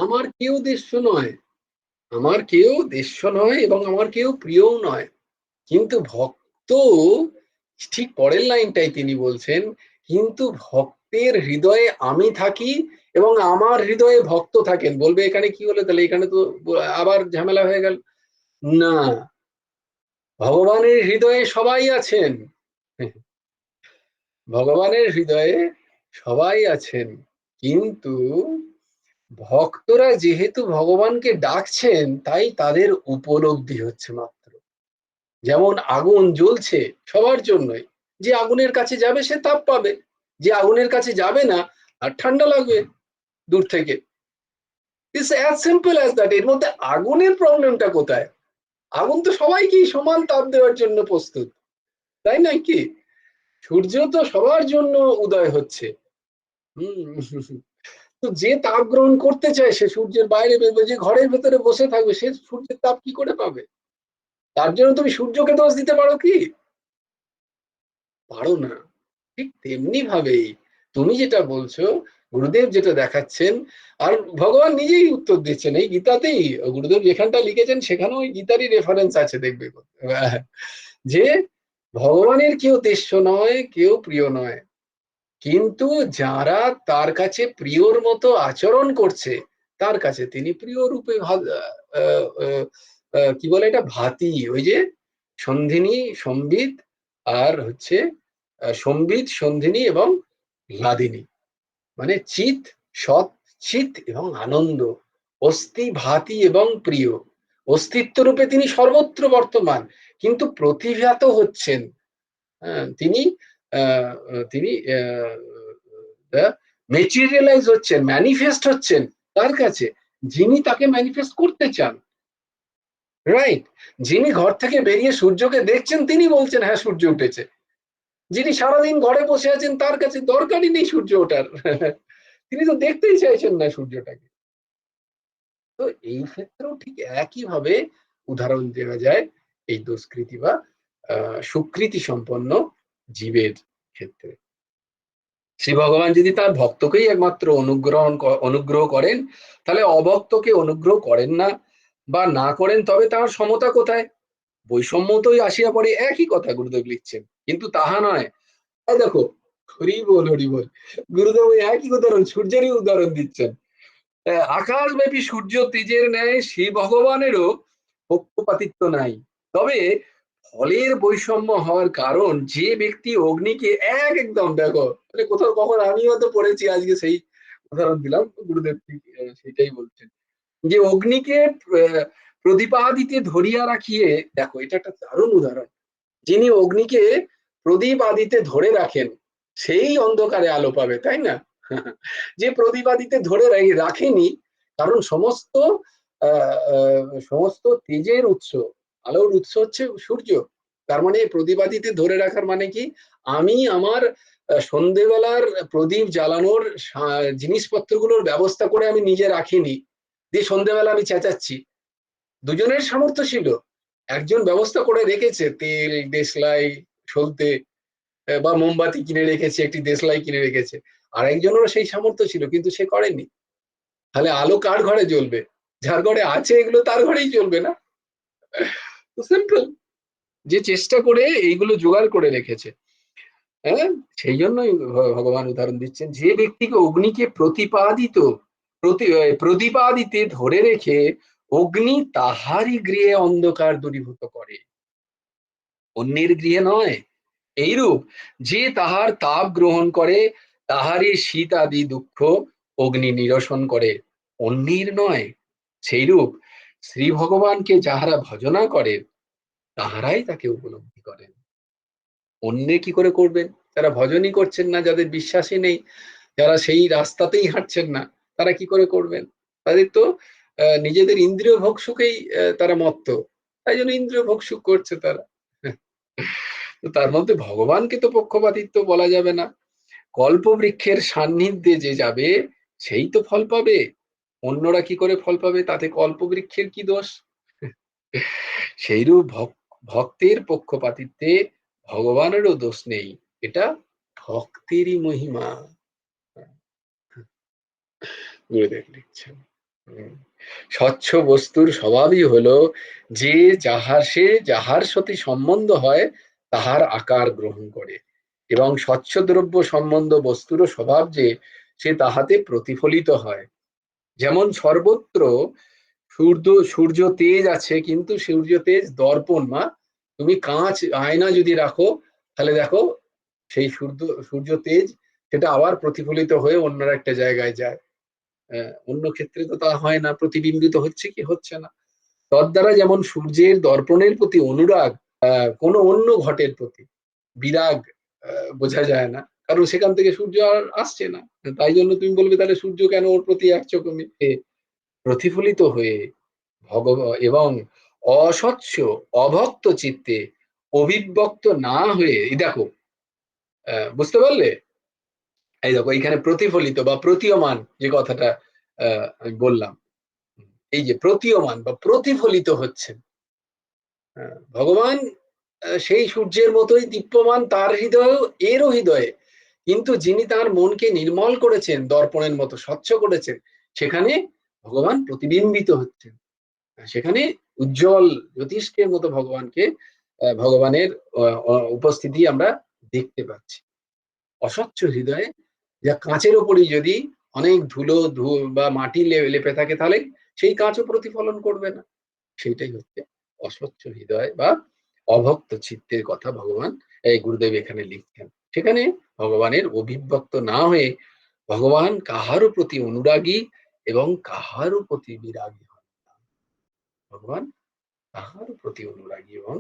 আমার কেউ দেশ্য নয়, আমার কেউ দেশ্য নয় এবং আমার কেউ প্রিয়ও নয়। কিন্তু ভক্ত, ঠিক পরের লাইনটাই তিনি বলছেন, কিন্তু ভক্তের হৃদয়ে আমি থাকি এবং আমার হৃদয়ে ভক্ত থাকেন। বলবে এখানে কি হলো, তাহলে এখানে তো আবার ঝামেলা হয়ে গেল। না, ভগবানের হৃদয়ে সবাই আছেন। ভগবানের হৃদয়ে সবাই আছেন, কিন্তু ভক্তরা যেহেতু ভগবানকে ডাকছেন, তাই তাদের উপলব্ধি হচ্ছে মাত্র। যেমন আগুন জ্বলছে সবার জন্যই, যে আগুনের কাছে যাবে সে তাপ পাবে, যে আগুনের কাছে যাবে না আর ঠান্ডা লাগবে দূর থেকে। It's as simple as that. এর মধ্যে আগুনের প্রবলেমটা কোথায়? আগুন তো সবাইকেই সমান তাপ দেওয়ার জন্য প্রস্তুত, তাই নয় কি? সূর্য তো সবার জন্য উদয় হচ্ছে। হম তো যে তাপ গ্রহণ করতে চায় সে সূর্যের বাইরে বেরোবে, যে ঘরের ভেতরে বসে থাকবে সে সূর্যের তাপ কি করে পাবে? তার জন্য তুমি সূর্যকে দোষ দিতে পারো কি? পারো না। ঠিক তেমনি ভাবেই তুমি যেটা বলছো, গুরুদেব যেটা দেখাচ্ছেন, আর ভগবান নিজেই উত্তর দিচ্ছেন এই গীতাতেই। গুরুদেব যেখানটা লিখেছেন সেখানেও ওই গীতারই রেফারেন্স আছে, দেখবে যে ভগবানের কেউ দেশ্য নয়, কেউ প্রিয় নয়, কিন্তু যারা তার কাছে প্রিয়র মতো আচরণ করছে তার কাছে তিনি প্রিয় রূপে কি বলে এটা, ভাতি। ওই যে সন্ধিনী, সম্বিত, আর হচ্ছে সম্বিত, সন্ধিনী এবং লাদিনী, মানে চিত, সৎ, চিত এবং আনন্দ, অস্থি, ভাতি এবং প্রিয়। অস্তিত্ব রূপে তিনি সর্বত্র বর্তমান, কিন্তু প্রতিভাত হচ্ছেন। হ্যাঁ, তিনি তিনি মেটেরিয়ালাইজ হচ্ছেন, ম্যানিফেস্ট হচ্ছেন তার কাছে, যিনি তাকে ম্যানিফেস্ট করতে চান। রাইট? যিনি ঘর থেকে বেরিয়ে সূর্যকে দেখছেন তিনি বলছেন হ্যাঁ সূর্য উঠেছে। যিনি সারাদিন ঘরে বসে আছেন তার কাছে দরকারই নেই সূর্য ওঠার। তিনি তো দেখতেই চাইছেন না সূর্যটাকে। তো এই ক্ষেত্রেও ঠিক একইভাবে উদাহরণ দেওয়া যায় এই দুষ্কৃতি বা সুকৃতি সম্পন্ন জীবের ক্ষেত্রে। শ্রী ভগবান যদি তার ভক্তকেই একমাত্র অনুগ্রহ করেন, তাহলে অভক্তকে অনুগ্রহ করেন না বা না করেন, তবে তার সমতা কোথায়? বৈষম্য তো আসিয়া পড়ে, একই কথা গুরুদেব লিখছেন। কিন্তু তাহা নয়। এই দেখো, হরি বল হরি বল, গুরুদেব ওই একই উদাহরণ, সূর্যেরই উদাহরণ দিচ্ছেন। আকাশব্যাপী সূর্য তেজের ন্যায় শ্রী ভগবানেরও পক্ষপাতিত্ব নাই। তবে ফলের বৈষম্য হওয়ার কারণ, যে ব্যক্তি অগ্নিকে একদম দেখো, মানে কোথাও কখন আমি হয়তো পড়েছি, আজকে সেই উদাহরণ দিলাম, গুরুদেব ঠিক সেটাই বলছেন, যে অগ্নিকে প্রদীপাদিতে ধরিয়া রাখিয়ে, দেখো এটা একটা দারুণ উদাহরণ, যিনি অগ্নিকে প্রদীপ আদিতে ধরে রাখেন সেই অন্ধকারে আলো পাবে, তাই না? যে প্রদীপ আদিতে ধরে রাখেনি, কারণ সমস্ত তেজের উৎস, আলোর উৎস হচ্ছে সূর্য। তার মানে প্রদীপ আদিতে ধরে রাখার মানে কি, আমি আমার সন্ধেবেলার প্রদীপ জ্বালানোর জিনিসপত্রগুলোর ব্যবস্থা করে আমি নিজে রাখিনি, দিয়ে সন্ধেবেলা আমি চেঁচাচ্ছি। দুজনের সামর্থ্য ছিল, একজন ব্যবস্থা করে রেখেছে তেল, দেশলাই, সলতে বা মোমবাতি কিনে রেখেছে, একটি দেশলাই কিনে রেখেছে, আর একজনেরও সেই সামর্থ্য ছিল কিন্তু সে করেনি। তাহলে আলো কার ঘরে জ্বলবে? যার ঘরে আছে এগুলো তার ঘরেই জ্বলবে না। তো সিম্পল, যে চেষ্টা করে এইগুলো জোগাড় করে রেখেছে। হ্যাঁ, সেই জন্যই ভগবান উদাহরণ দিচ্ছেন, যে ব্যক্তিকে অগ্নিকে প্রদীপাদিতে ধরে রেখে অগ্নি তাহারই গৃহে অন্ধকার দূরীভূত করে, অন্যের গৃহে নয়। এইরূপ যে তাহার তাপ গ্রহণ করে, তাহারই শীত আদি দুঃখ অগ্নি নিরসন করে, অন্যের নয়। সেইরূপ শ্রী ভগবানকে যাহারা ভজনা করে তাহারাই তাকে উপলব্ধি করেন। অন্যে কি করে করবেন? যারা ভজনই করছেন না, যাদের বিশ্বাসই নেই, যারা সেই রাস্তাতেই হাঁটছেন না, তারা কি করে করবেন? তাদের তো নিজেদের ইন্দ্রিয় ভোগ সুখেই তারা মত্ত, তাই জন্য ইন্দ্রিয় ভোগ সুখ করছে তারা। তো তার মধ্যে ভগবানকে তো পক্ষপাতিত্ব বলা যাবে না। কল্পবৃক্ষের সান্নিধ্যে যে যাবে সেই তো ফল পাবে, অন্যরা কি করে ফল পাবে? তাতে কল্পবৃক্ষের কি দোষ? সেইরূপ ভক্তের পক্ষপাতিত্বে ভগবানেরও দোষ নেই, এটা ভক্তেরই মহিমা। গুরুদেব লিখছেন স্বচ্ছ বস্তুর স্বভাবই হলো যে যাহার সাথে সম্বন্ধ হয় তাহার আকার গ্রহণ করে, এবং স্বচ্ছ দ্রব্য সম্বন্ধ বস্তুরও স্বভাব যে সে তাহাতে প্রতিফলিত হয়। যেমন সর্বত্র সূর্য তেজ আছে, কিন্তু সূর্য তেজ দর্পণ, তুমি কাঁচ আয়না যদি রাখো তাহলে দেখো সেই সূর্য তেজ সেটা আবার প্রতিফলিত হয়ে অন্য একটা জায়গায় যায়। অন্য ক্ষেত্রে তো তা হয় না, প্রতিবিম্বিত হচ্ছে কি হচ্ছে না। তদ্বারা যেমন সূর্যের দর্পণের প্রতি অনুরাগ কোনো অন্য ঘটের প্রতি বিরাগ বোঝা যায় না, কারণ সেখান থেকে সূর্য আর আসছে না। তাই জন্য তুমি বলবে তাহলে সূর্য কেন ওর প্রতি এক চোখে প্রতিফলিত হয়ে এবং অস্বচ্ছ অভক্ত চিত্তে অভিব্যক্ত না হয়ে, এই দেখো বুঝতে পারলে, এই দেখো এইখানে প্রতিফলিত বা প্রতীয়মান যে কথাটা আমি বললাম, এই যে প্রতীয়মান বা প্রতিফলিত হচ্ছেন ভগবান সেই সূর্যের মতোই দীপ্যমান, তার হৃদয় এরও হৃদয়ে, কিন্তু যিনি তার মনকে নির্মল করেছেন, দর্পণের মতো স্বচ্ছ করেছেন, সেখানে ভগবান প্রতিবিম্বিত হচ্ছেন, সেখানে উজ্জ্বল জ্যোতিষ্কের মতো ভগবানের উপস্থিতি আমরা দেখতে পাচ্ছি। অস্বচ্ছ হৃদয়ে, যা কাঁচের ওপরই যদি অনেক ধুলো বা মাটি লেপে থাকে তাহলে সেই কাঁচও প্রতিফলন করবে না। সেইটাই হচ্ছে অস্বচ্ছ হৃদয় বা অভক্ত চিত্তের কথা ভগবান গুরুদেব এখানে লিখছেন। সেখানে ভগবানের অভিব্যক্ত না হয়ে ভগবান কাহারও প্রতি অনুরাগী এবং কাহারও প্রতি বিরাগী হন না। ভগবান কাহারও প্রতি অনুরাগী এবং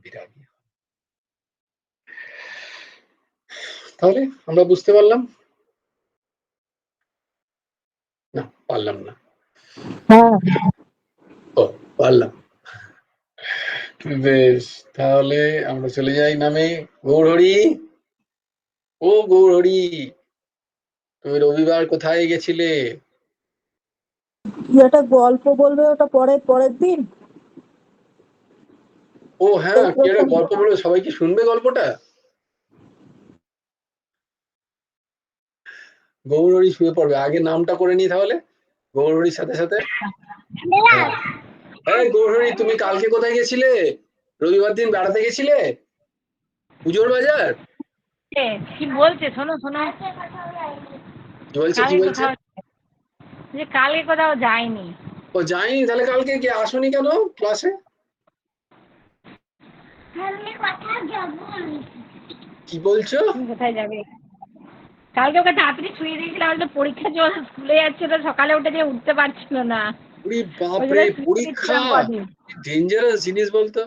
বিরাগী হন। তাহলে আমরা বুঝতে পারলাম না? পারলাম না? ও, পারলাম। বেশ, তাহলে আমরা চলে যাই নামে। গৌরহরি, ও গৌরহরি, তুমি রবিবার কোথায় গেছিলে? একটা গল্প বলবে, ওটা পরের দিন। ও হ্যাঁ, কি একটা গল্প বলবে, সবাই কি শুনবে গল্পটা? গৌরহরি শুয়ে পড়বে, আগে নামটা করে নি তাহলে গৌরহরির সাথে সাথে। হ্যাঁ গৌরহরি, তুমি কালকে কোথায় গেছিলে? রবিবার দিন বেড়াতে গেছিলে পুজোর বাজার? কি বলছে শোনো শোনো, কি বলছে কি বলছে? যে কালকে কোথাও যায়নি। ও যায়নি, তাহলে কালকে কি আসনি কেন ক্লাসে? কি বলছো? কোথায় যাবে? কালকে ওকে তাড়াতাড়ি শুয়ে দিয়েছিলাম, তো পরীক্ষা চল স্কুলে যাচ্ছে, তো সকালে উঠে যে উঠতে পারছিল না। ওরে বাপরে, পরীক্ষা ডেঞ্জারাস জিনিস বলতো,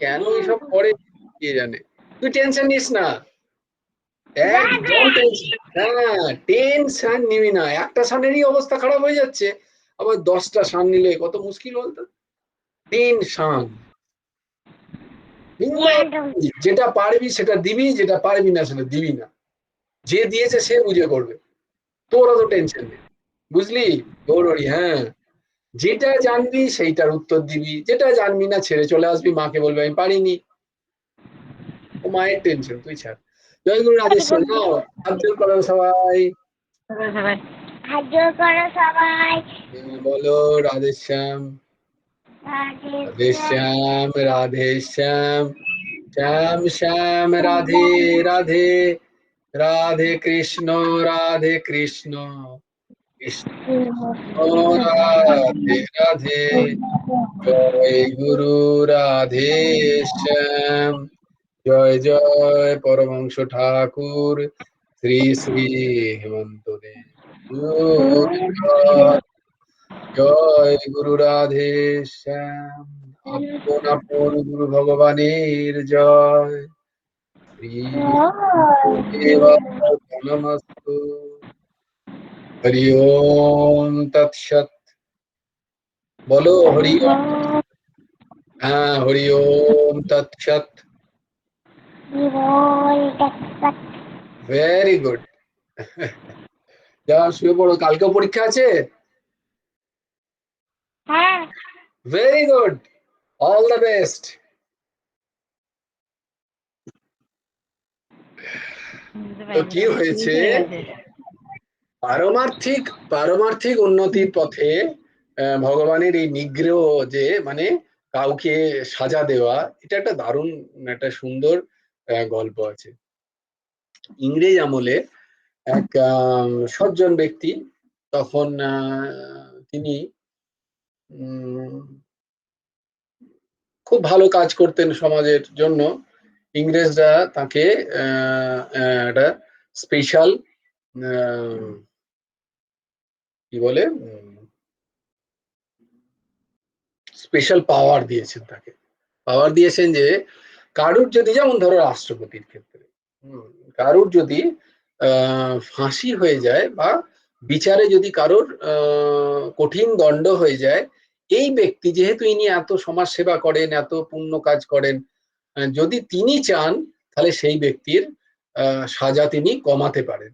কেন এসব করে কে জানে। তুই টেনশন নিস না, একদম টেনশন নিবি না। একটা সানেরই অবস্থা খারাপ হয়ে যাচ্ছে, আবার 10টা সান নিলে কত মুশকিল বলতো। টেনশন, যেটা পারবি সেটা দিবি, যেটা পারবি না সেটা দিবি না। যে দিয়েছে সে বুঝে করবে, তোর অত টেনশন নেই, বুঝলি গৌরহরি? হ্যাঁ, যেটা জানবি সেইটার উত্তর দিবি, যেটা জানবি না ছেড়ে চলে আসবি, মাকে বলবি আমি পারিনি। ও মায়ের টেনশন, তুই ছাড়। জয় গুরু রাজেশ্বর। নাও হাত জোড় করো সবাই, বলো রাধেশ্যাম রাধেশ্যাম রাধেশ্যাম, শ্যাম শ্যাম রাধে রাধে, রাধে কৃষ্ণ কৃষ্ণ রাধে রাধে, জয় গুরু রাধে শ্যাম। জয় জয় পরমহংস ঠাকুর শ্রী শ্রী হেমন্ত দেব। জয় গুরু রাধে শ্যাম। আপন আপন গুরু ভগবানের জয়। শ্রী নমস্তু। হরি ওম তৎসৎ। বলো হরি ওম। হ্যাঁ, হরি ওম তৎসৎ। Very good. যাও শুয়ে পড়ো, কালকেও পরীক্ষা আছে। হ্যাঁ, very good, all the best. বুঝতে তো পারিনি কি তখন, হয়েছে, মিস হয়ে গেছে। পারমার্থিক পারমার্থিক উন্নতির পথে ভগবানের এই নিগ্রহ, যে মানে কাউকে সাজা দেওয়া, এটা একটা দারুণ, একটা সুন্দর গল্প আছে। ইংরেজ আমলে এক সজ্জন ব্যক্তি, তখন তিনি উম, খুব ভালো কাজ করতেন সমাজের জন্য। ইংরেজরা তাকে একটা স্পেশাল কি বলে, স্পেশাল পাওয়ার দিয়েছেন তাকে। পাওয়ার দিয়েছেন যে কারুর যদি, যেমন ধরো রাষ্ট্রপতির ক্ষেত্রে কারুর যদি ফাঁসি হয়ে যায় বা বিচারে যদি কারোর কঠিন দণ্ড হয়ে যায়, এই ব্যক্তি যেহেতু ইনি এত সমাজ সেবা করেন, এত পুণ্য কাজ করেন, যদি তিনি চান তাহলে সেই ব্যক্তির সাজা তিনি কমাতে পারেন।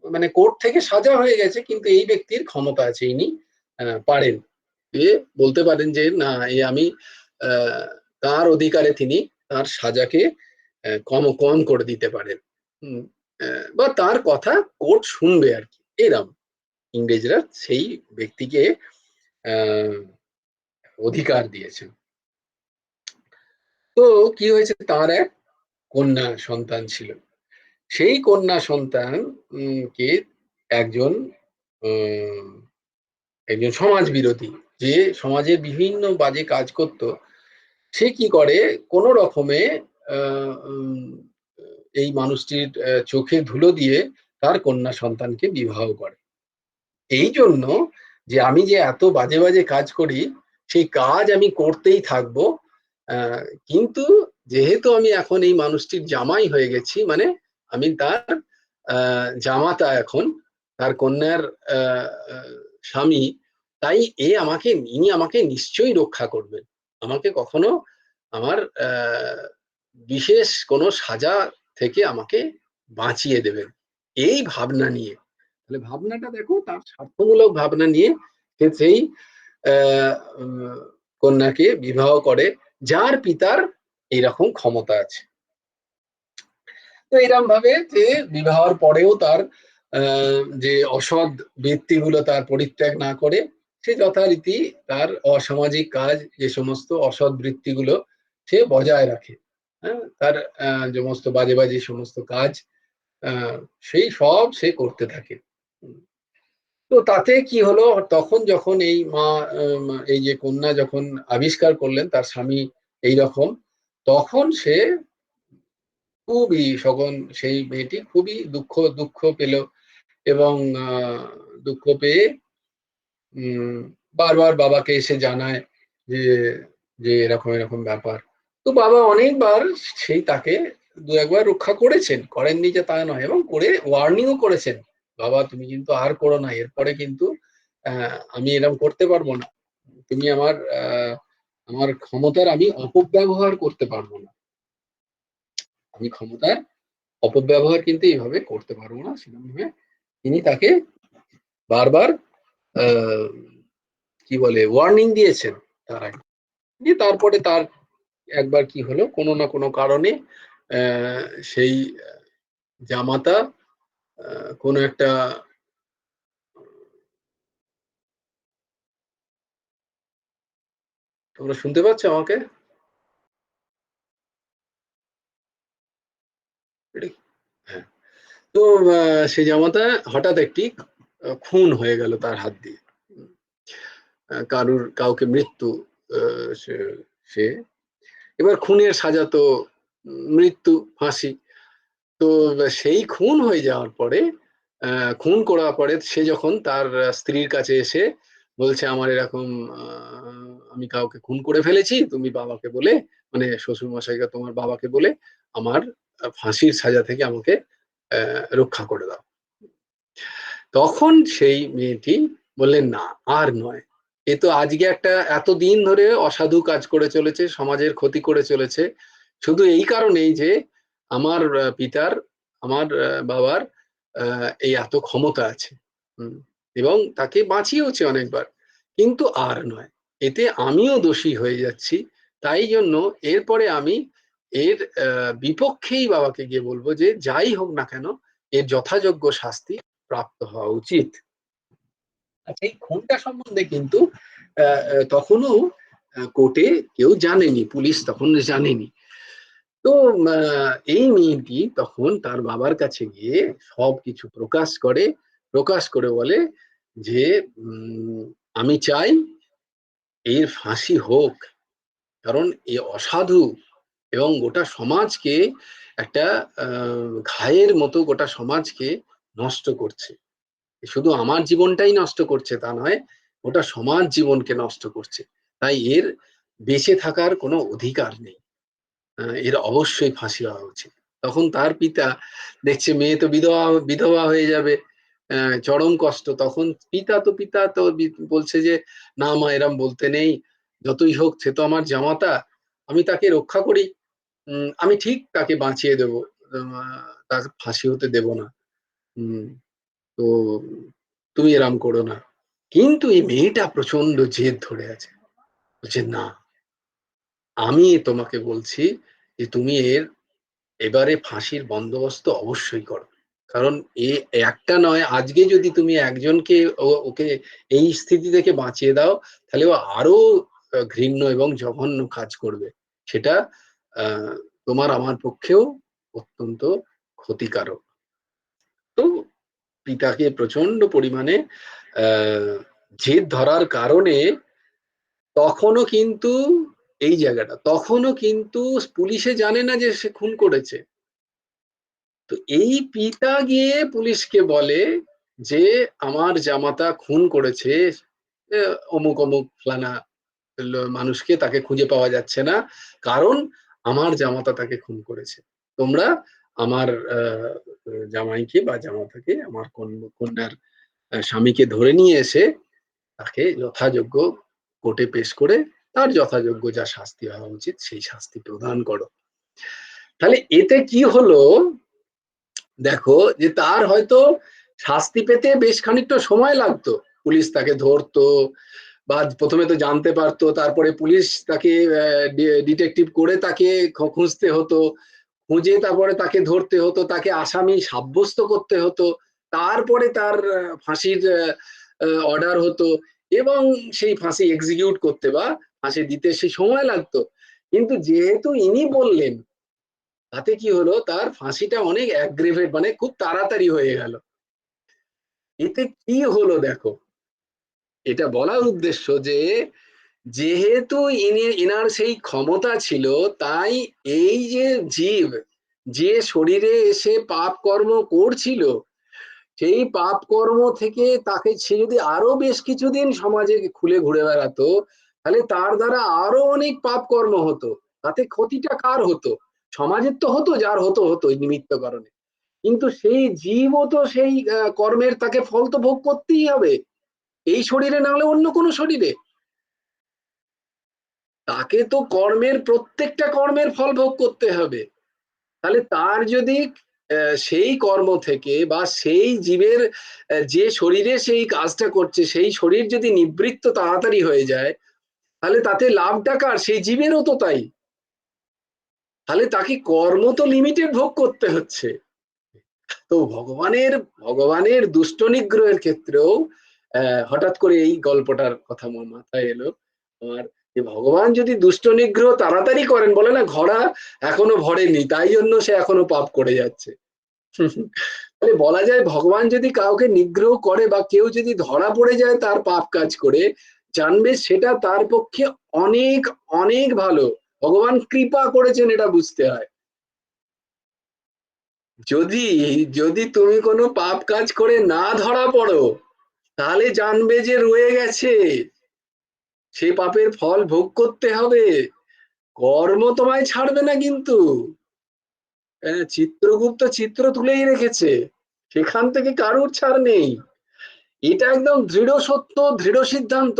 মানে কোর্ট থেকে সাজা হয়ে গেছে, কিন্তু এই ব্যক্তির ক্ষমতা আছে, ইনি পারেন, এ বলতে পারেন যে না, এ আমি তার অধিকারে তিনি তার সাজাকে কম কম করে দিতে পারেন, বা তার কথা কোর্ট শুনবে আর কি, এরম ইংরেজরা সেই ব্যক্তিকে আহ অধিকার দিয়েছেন। তো কি হয়েছে, তার এক কন্যা সন্তান ছিল। সেই কন্যা সন্তান কে একজন একজন সমাজ বিরোধী, যে সমাজের বিভিন্ন বাজে কাজ করত, সে কি করে, কোনো রকমে এই মানুষটির চোখে ধুলো দিয়ে তার কন্যা সন্তানকে বিবাহ করে। এই জন্য যে আমি যে এত বাজে বাজে কাজ করি, সেই কাজ আমি করতেই থাকবো, কিন্তু যেহেতু আমি এখন এই মানুষটির জামাই হয়ে গেছি, মানে আমি তার জামাতা এখন, তার কন্যার স্বামী, তাই ইনি আমাকে নিশ্চয়ই রক্ষা করবেন, আমাকে কখনো আমার বিশেষ কোনো সাজা থেকে আমাকে বাঁচিয়ে দেবেন, এই ভাবনা নিয়ে। তাহলে ভাবনাটা দেখো, তার স্বার্থমূলক ভাবনা নিয়ে সে সেই কন্যাকে বিবাহ করে, যার পিতার এইরকম ক্ষমতা আছে। তো এরকম ভাবে যে বিবাহর পরেও তার যে অসৎ বৃত্তিগুলো তার পরিত্যাগ না করে, সে যথারীতি তার অসামাজিক কাজ, যে সমস্ত অসৎ বৃত্তিগুলো সে বজায় রাখে, হ্যাঁ, তার সমস্ত বাজে বাজে সমস্ত কাজ সেই সব সে করতে থাকে। তো তাতে কি হলো, তখন যখন এই মা এই যে কন্যা যখন আবিষ্কার করলেন তার স্বামী এইরকম, তখন সে খুবই সকল, সেই মেয়েটি খুবই দুঃখ দুঃখ পেল, এবং দুঃখ পেয়ে বারবার বাবাকে এসে জানায় যে যে এরকম এরকম ব্যাপার। তো বাবা অনেকবার সেই তাকে দু একবার রক্ষা করেছেন, করেননি যে তা নয়, এবং করে ওয়ার্নিংও করেছেন, বাবা তুমি কিন্তু আর করো না, এরপরে কিন্তু আমি এরকম করতে পারবো না, তুমি আমার ক্ষমতার আমি অপব্যবহার করতে পারবো না, আমি ক্ষমতার অপব্যবহার কিন্তু এইভাবে করতে পারবো না, সেরকম ভাবে তিনি তাকে বারবার আহ কি বলে ওয়ার্নিং দিয়েছেন তার আগে। দিয়ে তারপরে তার একবার কি হলো, কোনো না কোনো কারণে সেই জামাতা কোনো একটা, তোমরা শুনতে পাচ্ছ আমাকে? হ্যাঁ। তো সেই জামাতা হঠাৎ একটি খুন হয়ে গেল তার হাত দিয়ে, কাউকে মৃত্যু, সে এবার খুনের সাজা তো মৃত্যু, ফাঁসি। তো সেই খুন হয়ে যাওয়ার পরে, খুন করার পরে সে যখন তার স্ত্রীর কাছে এসে বলছে আমার এরকম আমি কাউকে খুন করে ফেলেছি, তুমি বাবাকে বলে, মানে শ্বশুর মশাইকে তোমার বাবাকে বলে আমার ফাঁসির সাজা থেকে আমাকে রক্ষা করে দাও। তখন সেই মেয়েটি বললেন না, আর নয়, এ তো আজকে একটা এতদিন ধরে অসাধু কাজ করে চলেছে, সমাজের ক্ষতি করে চলেছে, শুধু এই কারণেই যে আমার পিতার, আমার বাবার এই এত ক্ষমতা আছে, এবং তাকে বাঁচিয়েওছে অনেকবার, কিন্তু আর নয়, এতে আমিও দোষী হয়ে যাচ্ছি। তাই জন্য এরপরে আমি এর বিপক্ষেই বাবাকে গিয়ে বলবো যে যাই হোক না কেন এর যথাযোগ্য শাস্তি প্রাপ্ত হওয়া উচিত। আচ্ছা, এই খুনটা সম্বন্ধে কিন্তু তখনও কোর্টে কেউ জানেনি, পুলিশ তখন জানেনি। তো এই মেয়েটি তখন তার বাবার কাছে গিয়ে সবকিছু প্রকাশ করে বলে যে আমি চাই এর ফাঁসি হোক, কারণ এ অসাধু এবং গোটা সমাজকে একটা ঘায়ের মতো গোটা সমাজকে নষ্ট করছে। শুধু আমার জীবনটাই নষ্ট করছে তা নয়, গোটা সমাজ জীবনকে নষ্ট করছে। তাই এর বেঁচে থাকার কোনো অধিকার নেই, এর অবশ্যই ফাঁসি হওয়া উচিত। তখন তার পিতা দেখছে মেয়ে তো বিধবা হয়ে যাবে, চরম কষ্ট। তখন পিতা তো বলছে যে না মা, এরম বলতে নেই, যতই হোক সে তো আমার জামাতা, আমি তাকে রক্ষা করি, আমি ঠিক তাকে বাঁচিয়ে দেবো, তাকে ফাঁসি হতে দেব না। তো তুমি এরম করো না। কিন্তু এই মেয়েটা প্রচন্ড জেদ ধরে আছে, বলছে না, আমি তোমাকে বলছি যে তুমি এবারে ফাঁসির বন্দোবস্ত অবশ্যই করো। কারণ এ একটা নয়, আজকে যদি তুমি একজনকে ওকে এই স্থিতি থেকে বাঁচিয়ে দাও, তাহলে ও আরো ঘৃণ্য এবং জঘন্য কাজ করবে। সেটা তোমার আমার পক্ষেও অত্যন্ত ক্ষতিকারক। তো পিতাকে প্রচন্ড পরিমাণে জেদ ধরার কারণে তখনও কিন্তু তখনও কিন্তু পুলিশে জানে না যে সে খুন করেছে। তো এই পিতা গিয়ে পুলিশকে বলে যে আমার জামাতা খুন করেছে, অমুক অমুক ফলানা মানুষকে, তাকে খুঁজে পাওয়া যাচ্ছে না, কারণ আমার জামাতা তাকে খুন করেছে। তোমরা আমার জামাইকে বা জামাতাকে, আমার কন্যার স্বামীকে ধরে নিয়ে এসে তাকে যথাযোগ্য কোর্টে পেশ করে তার যথাযোগ্য যা শাস্তি হওয়া উচিত সেই শাস্তি প্রদান করো। তাহলে এতে কি হলো দেখো, যে তার হয়তো শাস্তি পেতে বেশ খানিকটা সময় লাগতো। পুলিশ তাকে ধরতো বা প্রথমে তো জানতে পারতো, তারপরে পুলিশ তাকে ডিটেকটিভ করে তাকে খুঁজতে হতো, খুঁজে তারপরে তাকে ধরতে হতো, তাকে আসামি সাব্যস্ত করতে হতো, তারপরে তার ফাঁসির অর্ডার হতো এবং সেই ফাঁসি এক্সিকিউট করতে বা ফাঁসি দিতে সেই সময় লাগতো। কিন্তু যেহেতু ইনি বললেন, তাতে কি হলো, তার ফাঁসিটা অনেক অ্যাগ্রিভেট, মানে খুব তাড়াতাড়ি হয়ে গেল। এতে কি হলো দেখো, এটা বলার উদ্দেশ্য যে যেহেতু ইনার সেই ক্ষমতা ছিল, তাই এই যে জীব যে শরীরে এসে পাপ কর্ম করছিল, সেই পাপ কর্ম থেকে তাকে, সে যদি আরো বেশ কিছুদিন সমাজে খুলে ঘুরে বেড়াতো, তাহলে তার দ্বারা আরো অনেক পাপ কর্ম হতো। তাতে ক্ষতিটা কার হতো? সমাজের তো হতো, যার হতো নিমিত্ত কারণে। কিন্তু সেই জীবও তো সেই কর্মের তাকে ফল তো ভোগ করতেই হবে, এই শরীরে না হলে অন্য কোনো শরীরে। তাকে তো প্রত্যেকটা কর্মের ফল ভোগ করতে হবে। তাহলে তার যদি সেই কর্ম থেকে বা সেই জীবের যে শরীরে সেই কাজটা করছে সেই শরীর যদি নিবৃত্ত তাড়াতাড়ি হয়ে যায়, তাহলে তাতে লাভটা কার? সেই জীবেরও তো তাই। তাহলে তাকে কর্ম তো লিমিটেড ভোগ করতে হচ্ছে। তো ভগবানের দুষ্ট নিগ্রহের ক্ষেত্রেও হঠাৎ করে এই গল্পটার কথা আমার মাথায় এলো আমার, যে ভগবান যদি দুষ্ট নিগ্রহ তাড়াতাড়ি করেন, বলে না ঘোড়া এখনো ভরেনি তাই জন্য সে এখনো পাপ করে যাচ্ছে। তাহলে বলা যায় ভগবান যদি কাউকে নিগ্রহ করে বা কেউ যদি ধরা পড়ে যায় তার পাপ কাজ করে, জানবে সেটা তার পক্ষে অনেক অনেক ভালো, ভগবান কৃপা করেছেন, এটা বুঝতে হয়। যদি যদি তুমি কোনো পাপ কাজ করে না ধরা পড়ো, তাহলে জানবে যে রয়ে গেছে, সে পাপের ফল ভোগ করতে হবে, কর্ম তোমায় ছাড়বে না। কিন্তু চিত্রগুপ্ত চিত্র তুলেই রেখেছে, সেখান থেকে কারুর ছাড় নেই। এটা একদম দৃঢ় সত্য, দৃঢ় সিদ্ধান্ত।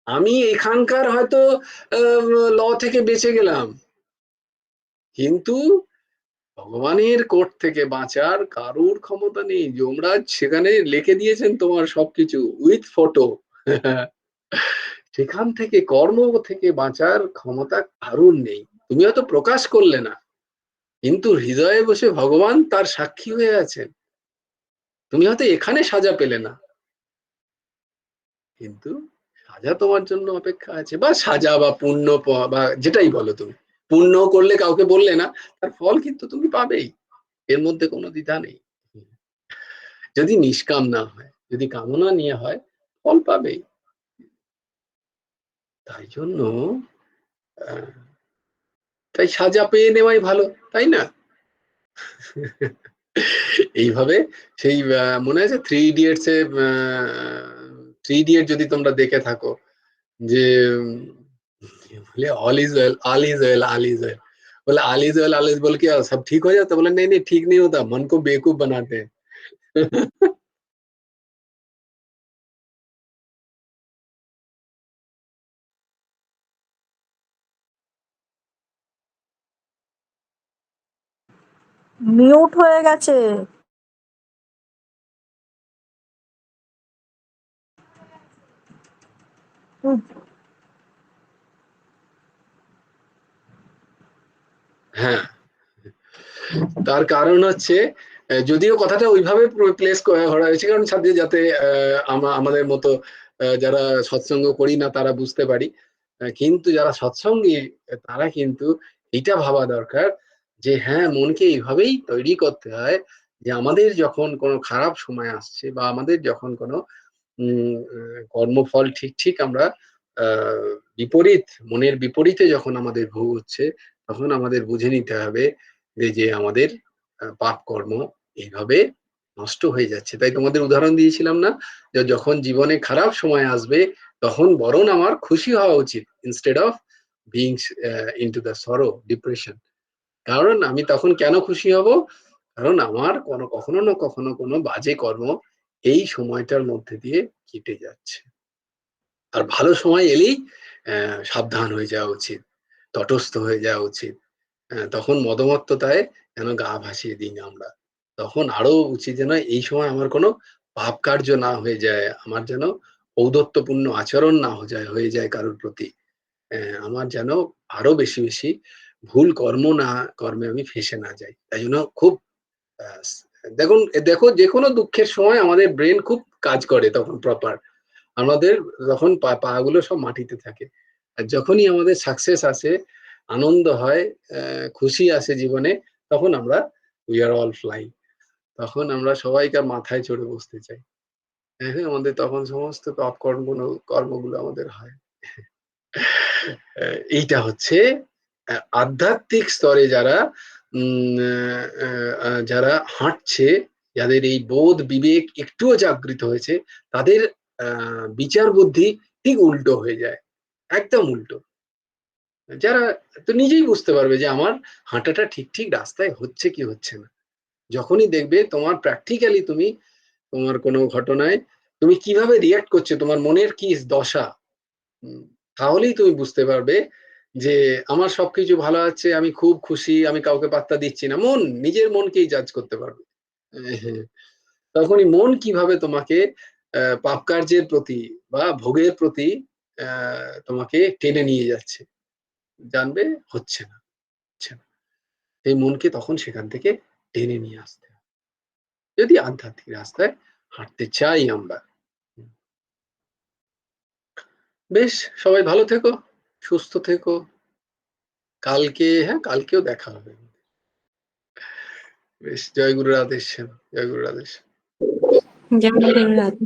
আমি এখানকার হয়তো ল থেকে বেঁচে গেলাম, কিন্তু ভগবানের কোর্ট থেকে বাঁচার কারুর ক্ষমতা নেই। যমরাজ সেখানে লিখে দিয়েছেন তোমার সবকিছু উইথ ফটো। সেখান থেকে কর্ম থেকে বাঁচার ক্ষমতা কারুর নেই। তুমি হয়তো প্রকাশ করলে না, কিন্তু হৃদয়ে বসে ভগবান তার সাক্ষী হয়ে আছেন। তুমি হয়তো এখানে সাজা পেলে না, কিন্তু সাজা তোমার জন্য অপেক্ষা আছে, বা সাজা বা পুণ্য বা যেটাই বলো তুমি। পুণ্য করলে কাউকে বললে না, তার ফল কিন্তু তুমি পাবেই, এর মধ্যে কোনো দ্বিধা নেই। যদি নিষ্কাম না হয়, যদি কামনা নিয়ে হয়, ফল পাবেই। তাই জন্য তাই সাজা পেয়ে নেওয়াই ভালো, তাই না? এইভাবে সেই মনে আছে থ্রি ইডিয়টস এ, থ্রি ইডিয়ট যদি তোমরা দেখে থাকো, যে बोले all is well, all is well, all is well. बोले all is well, all is बोल के सब ठीक हो जाता? बोले नहीं नहीं, ठीक नहीं होता, मन को बेवकूफ बनाते हैं। মিউট হয়ে গেছে। হুম, হ্যাঁ, তার কারণ হচ্ছে যদিও কথাটা ওইভাবে প্লেস করা হয়েছে, কারণ সাথে যাতে আমাদের মতো যারা সৎসঙ্গ করি না তারা বুঝতে পারি, কিন্তু যারা সৎসঙ্গী তারা কিন্তু এটা ভাবা দরকার যে হ্যাঁ, মনকে এইভাবেই তৈরি করতে হয় যে আমাদের যখন কোনো খারাপ সময় আসছে, বা আমাদের যখন কোনো কর্মফল ঠিক ঠিক আমরা বিপরীত, মনের বিপরীতে যখন আমাদের ভোগ হচ্ছে, তখন আমাদের বুঝে নিতে হবে যে আমাদের পাপ কর্ম এইভাবে নষ্ট হয়ে যাচ্ছে। তাই তোমাদের উদাহরণ দিয়েছিলাম না, যে যখন জীবনে খারাপ সময় আসবে, তখন বরং আমার খুশি হওয়া উচিত, instead of being into the সরো, ডিপ্রেশন। কারণ আমি তখন কেন খুশি হব? কারণ আমার কখনো না কখনো কোনো বাজে কর্ম এই সময়টার মধ্যে দিয়ে কেটে যাচ্ছে। আর ভালো সময় এলেই সাবধান হয়ে যাওয়া উচিত, তটস্থ হয়ে যাওয়া উচিত। তখন মদমত্ততায় যেন গা ভাসিয়ে দিই না আমরা। তখন আরো উচিত যেন এই সময় আমার কোনো পাপ কার্য না হয়ে যায়, আমার যেন ঔদ্ধত্যপূর্ণ আচরণ না হয়ে যায় কারোর প্রতি। আমার যেন আরো বেশি বেশি ভুল কর্মে আমি ফেঁসে না যাই। তাই জন্য খুব আহ, দেখুন, দেখো যে কোনো দুঃখের সময় আমাদের ব্রেন খুব কাজ করে তখন প্রপার। আমাদের যখন পা গুলো সব মাটিতে থাকে, আর যখনই আমাদের সাকসেস আসে, আনন্দ হয়, খুশি আসে জীবনে, তখন আমরা উই আর অল ফ্লাই, তখন আমরা সবাইকার মাথায় চড়ে বসতে চাই। হ্যাঁ, আমাদের তখন সমস্ত পাপ কর্মগুলো আমাদের হয়। এইটা হচ্ছে আধ্যাত্মিক স্তরে যারা যারা হাঁটছে, যাদের এই বোধ বিবেক একটুও জাগৃত হয়েছে, তাদের বিচার বুদ্ধি ঠিক উল্টো হয়ে যায়, একদম উল্টো। যারা তো নিজেই বুঝতে পারবে যে আমার হাঁটাটা ঠিক ঠিক রাস্তায় হচ্ছে কি হচ্ছে না। যখনই দেখবে তোমার প্র্যাকটিক্যালি তুমি তোমার কোনো ঘটনায় তুমি কিভাবে রিয়াক্ট করছো, তোমার মনের কি দশা, তাহলেই তুমি বুঝতে পারবে যে আমার সবকিছু ভালো আছে, আমি খুব খুশি, আমি কাউকে পাত্তা দিচ্ছি না। মন নিজের মনকেই জাজ করতে পারবে। হ্যাঁ, তখনই মন কিভাবে তোমাকে পাপ কার্যের প্রতি বা ভোগের প্রতি তোমাকে টেনে নিয়ে যাচ্ছে, জানবে হচ্ছে না, হচ্ছে না। এই মনকে তখন সেখান থেকে টেনে নিয়ে আসতে হবে, যদি আধ্যাত্মিক রাস্তায় হাঁটতে চাই আমরা। বেশ, সবাই ভালো থেকো, সুস্থ থেকো। কালকে, হ্যাঁ, কালকেও দেখা হবে। বেশ, জয় গুরু রাধেশ্যাম, জয় গুরু রাধেশ্যাম। জয় গুরু রাধে।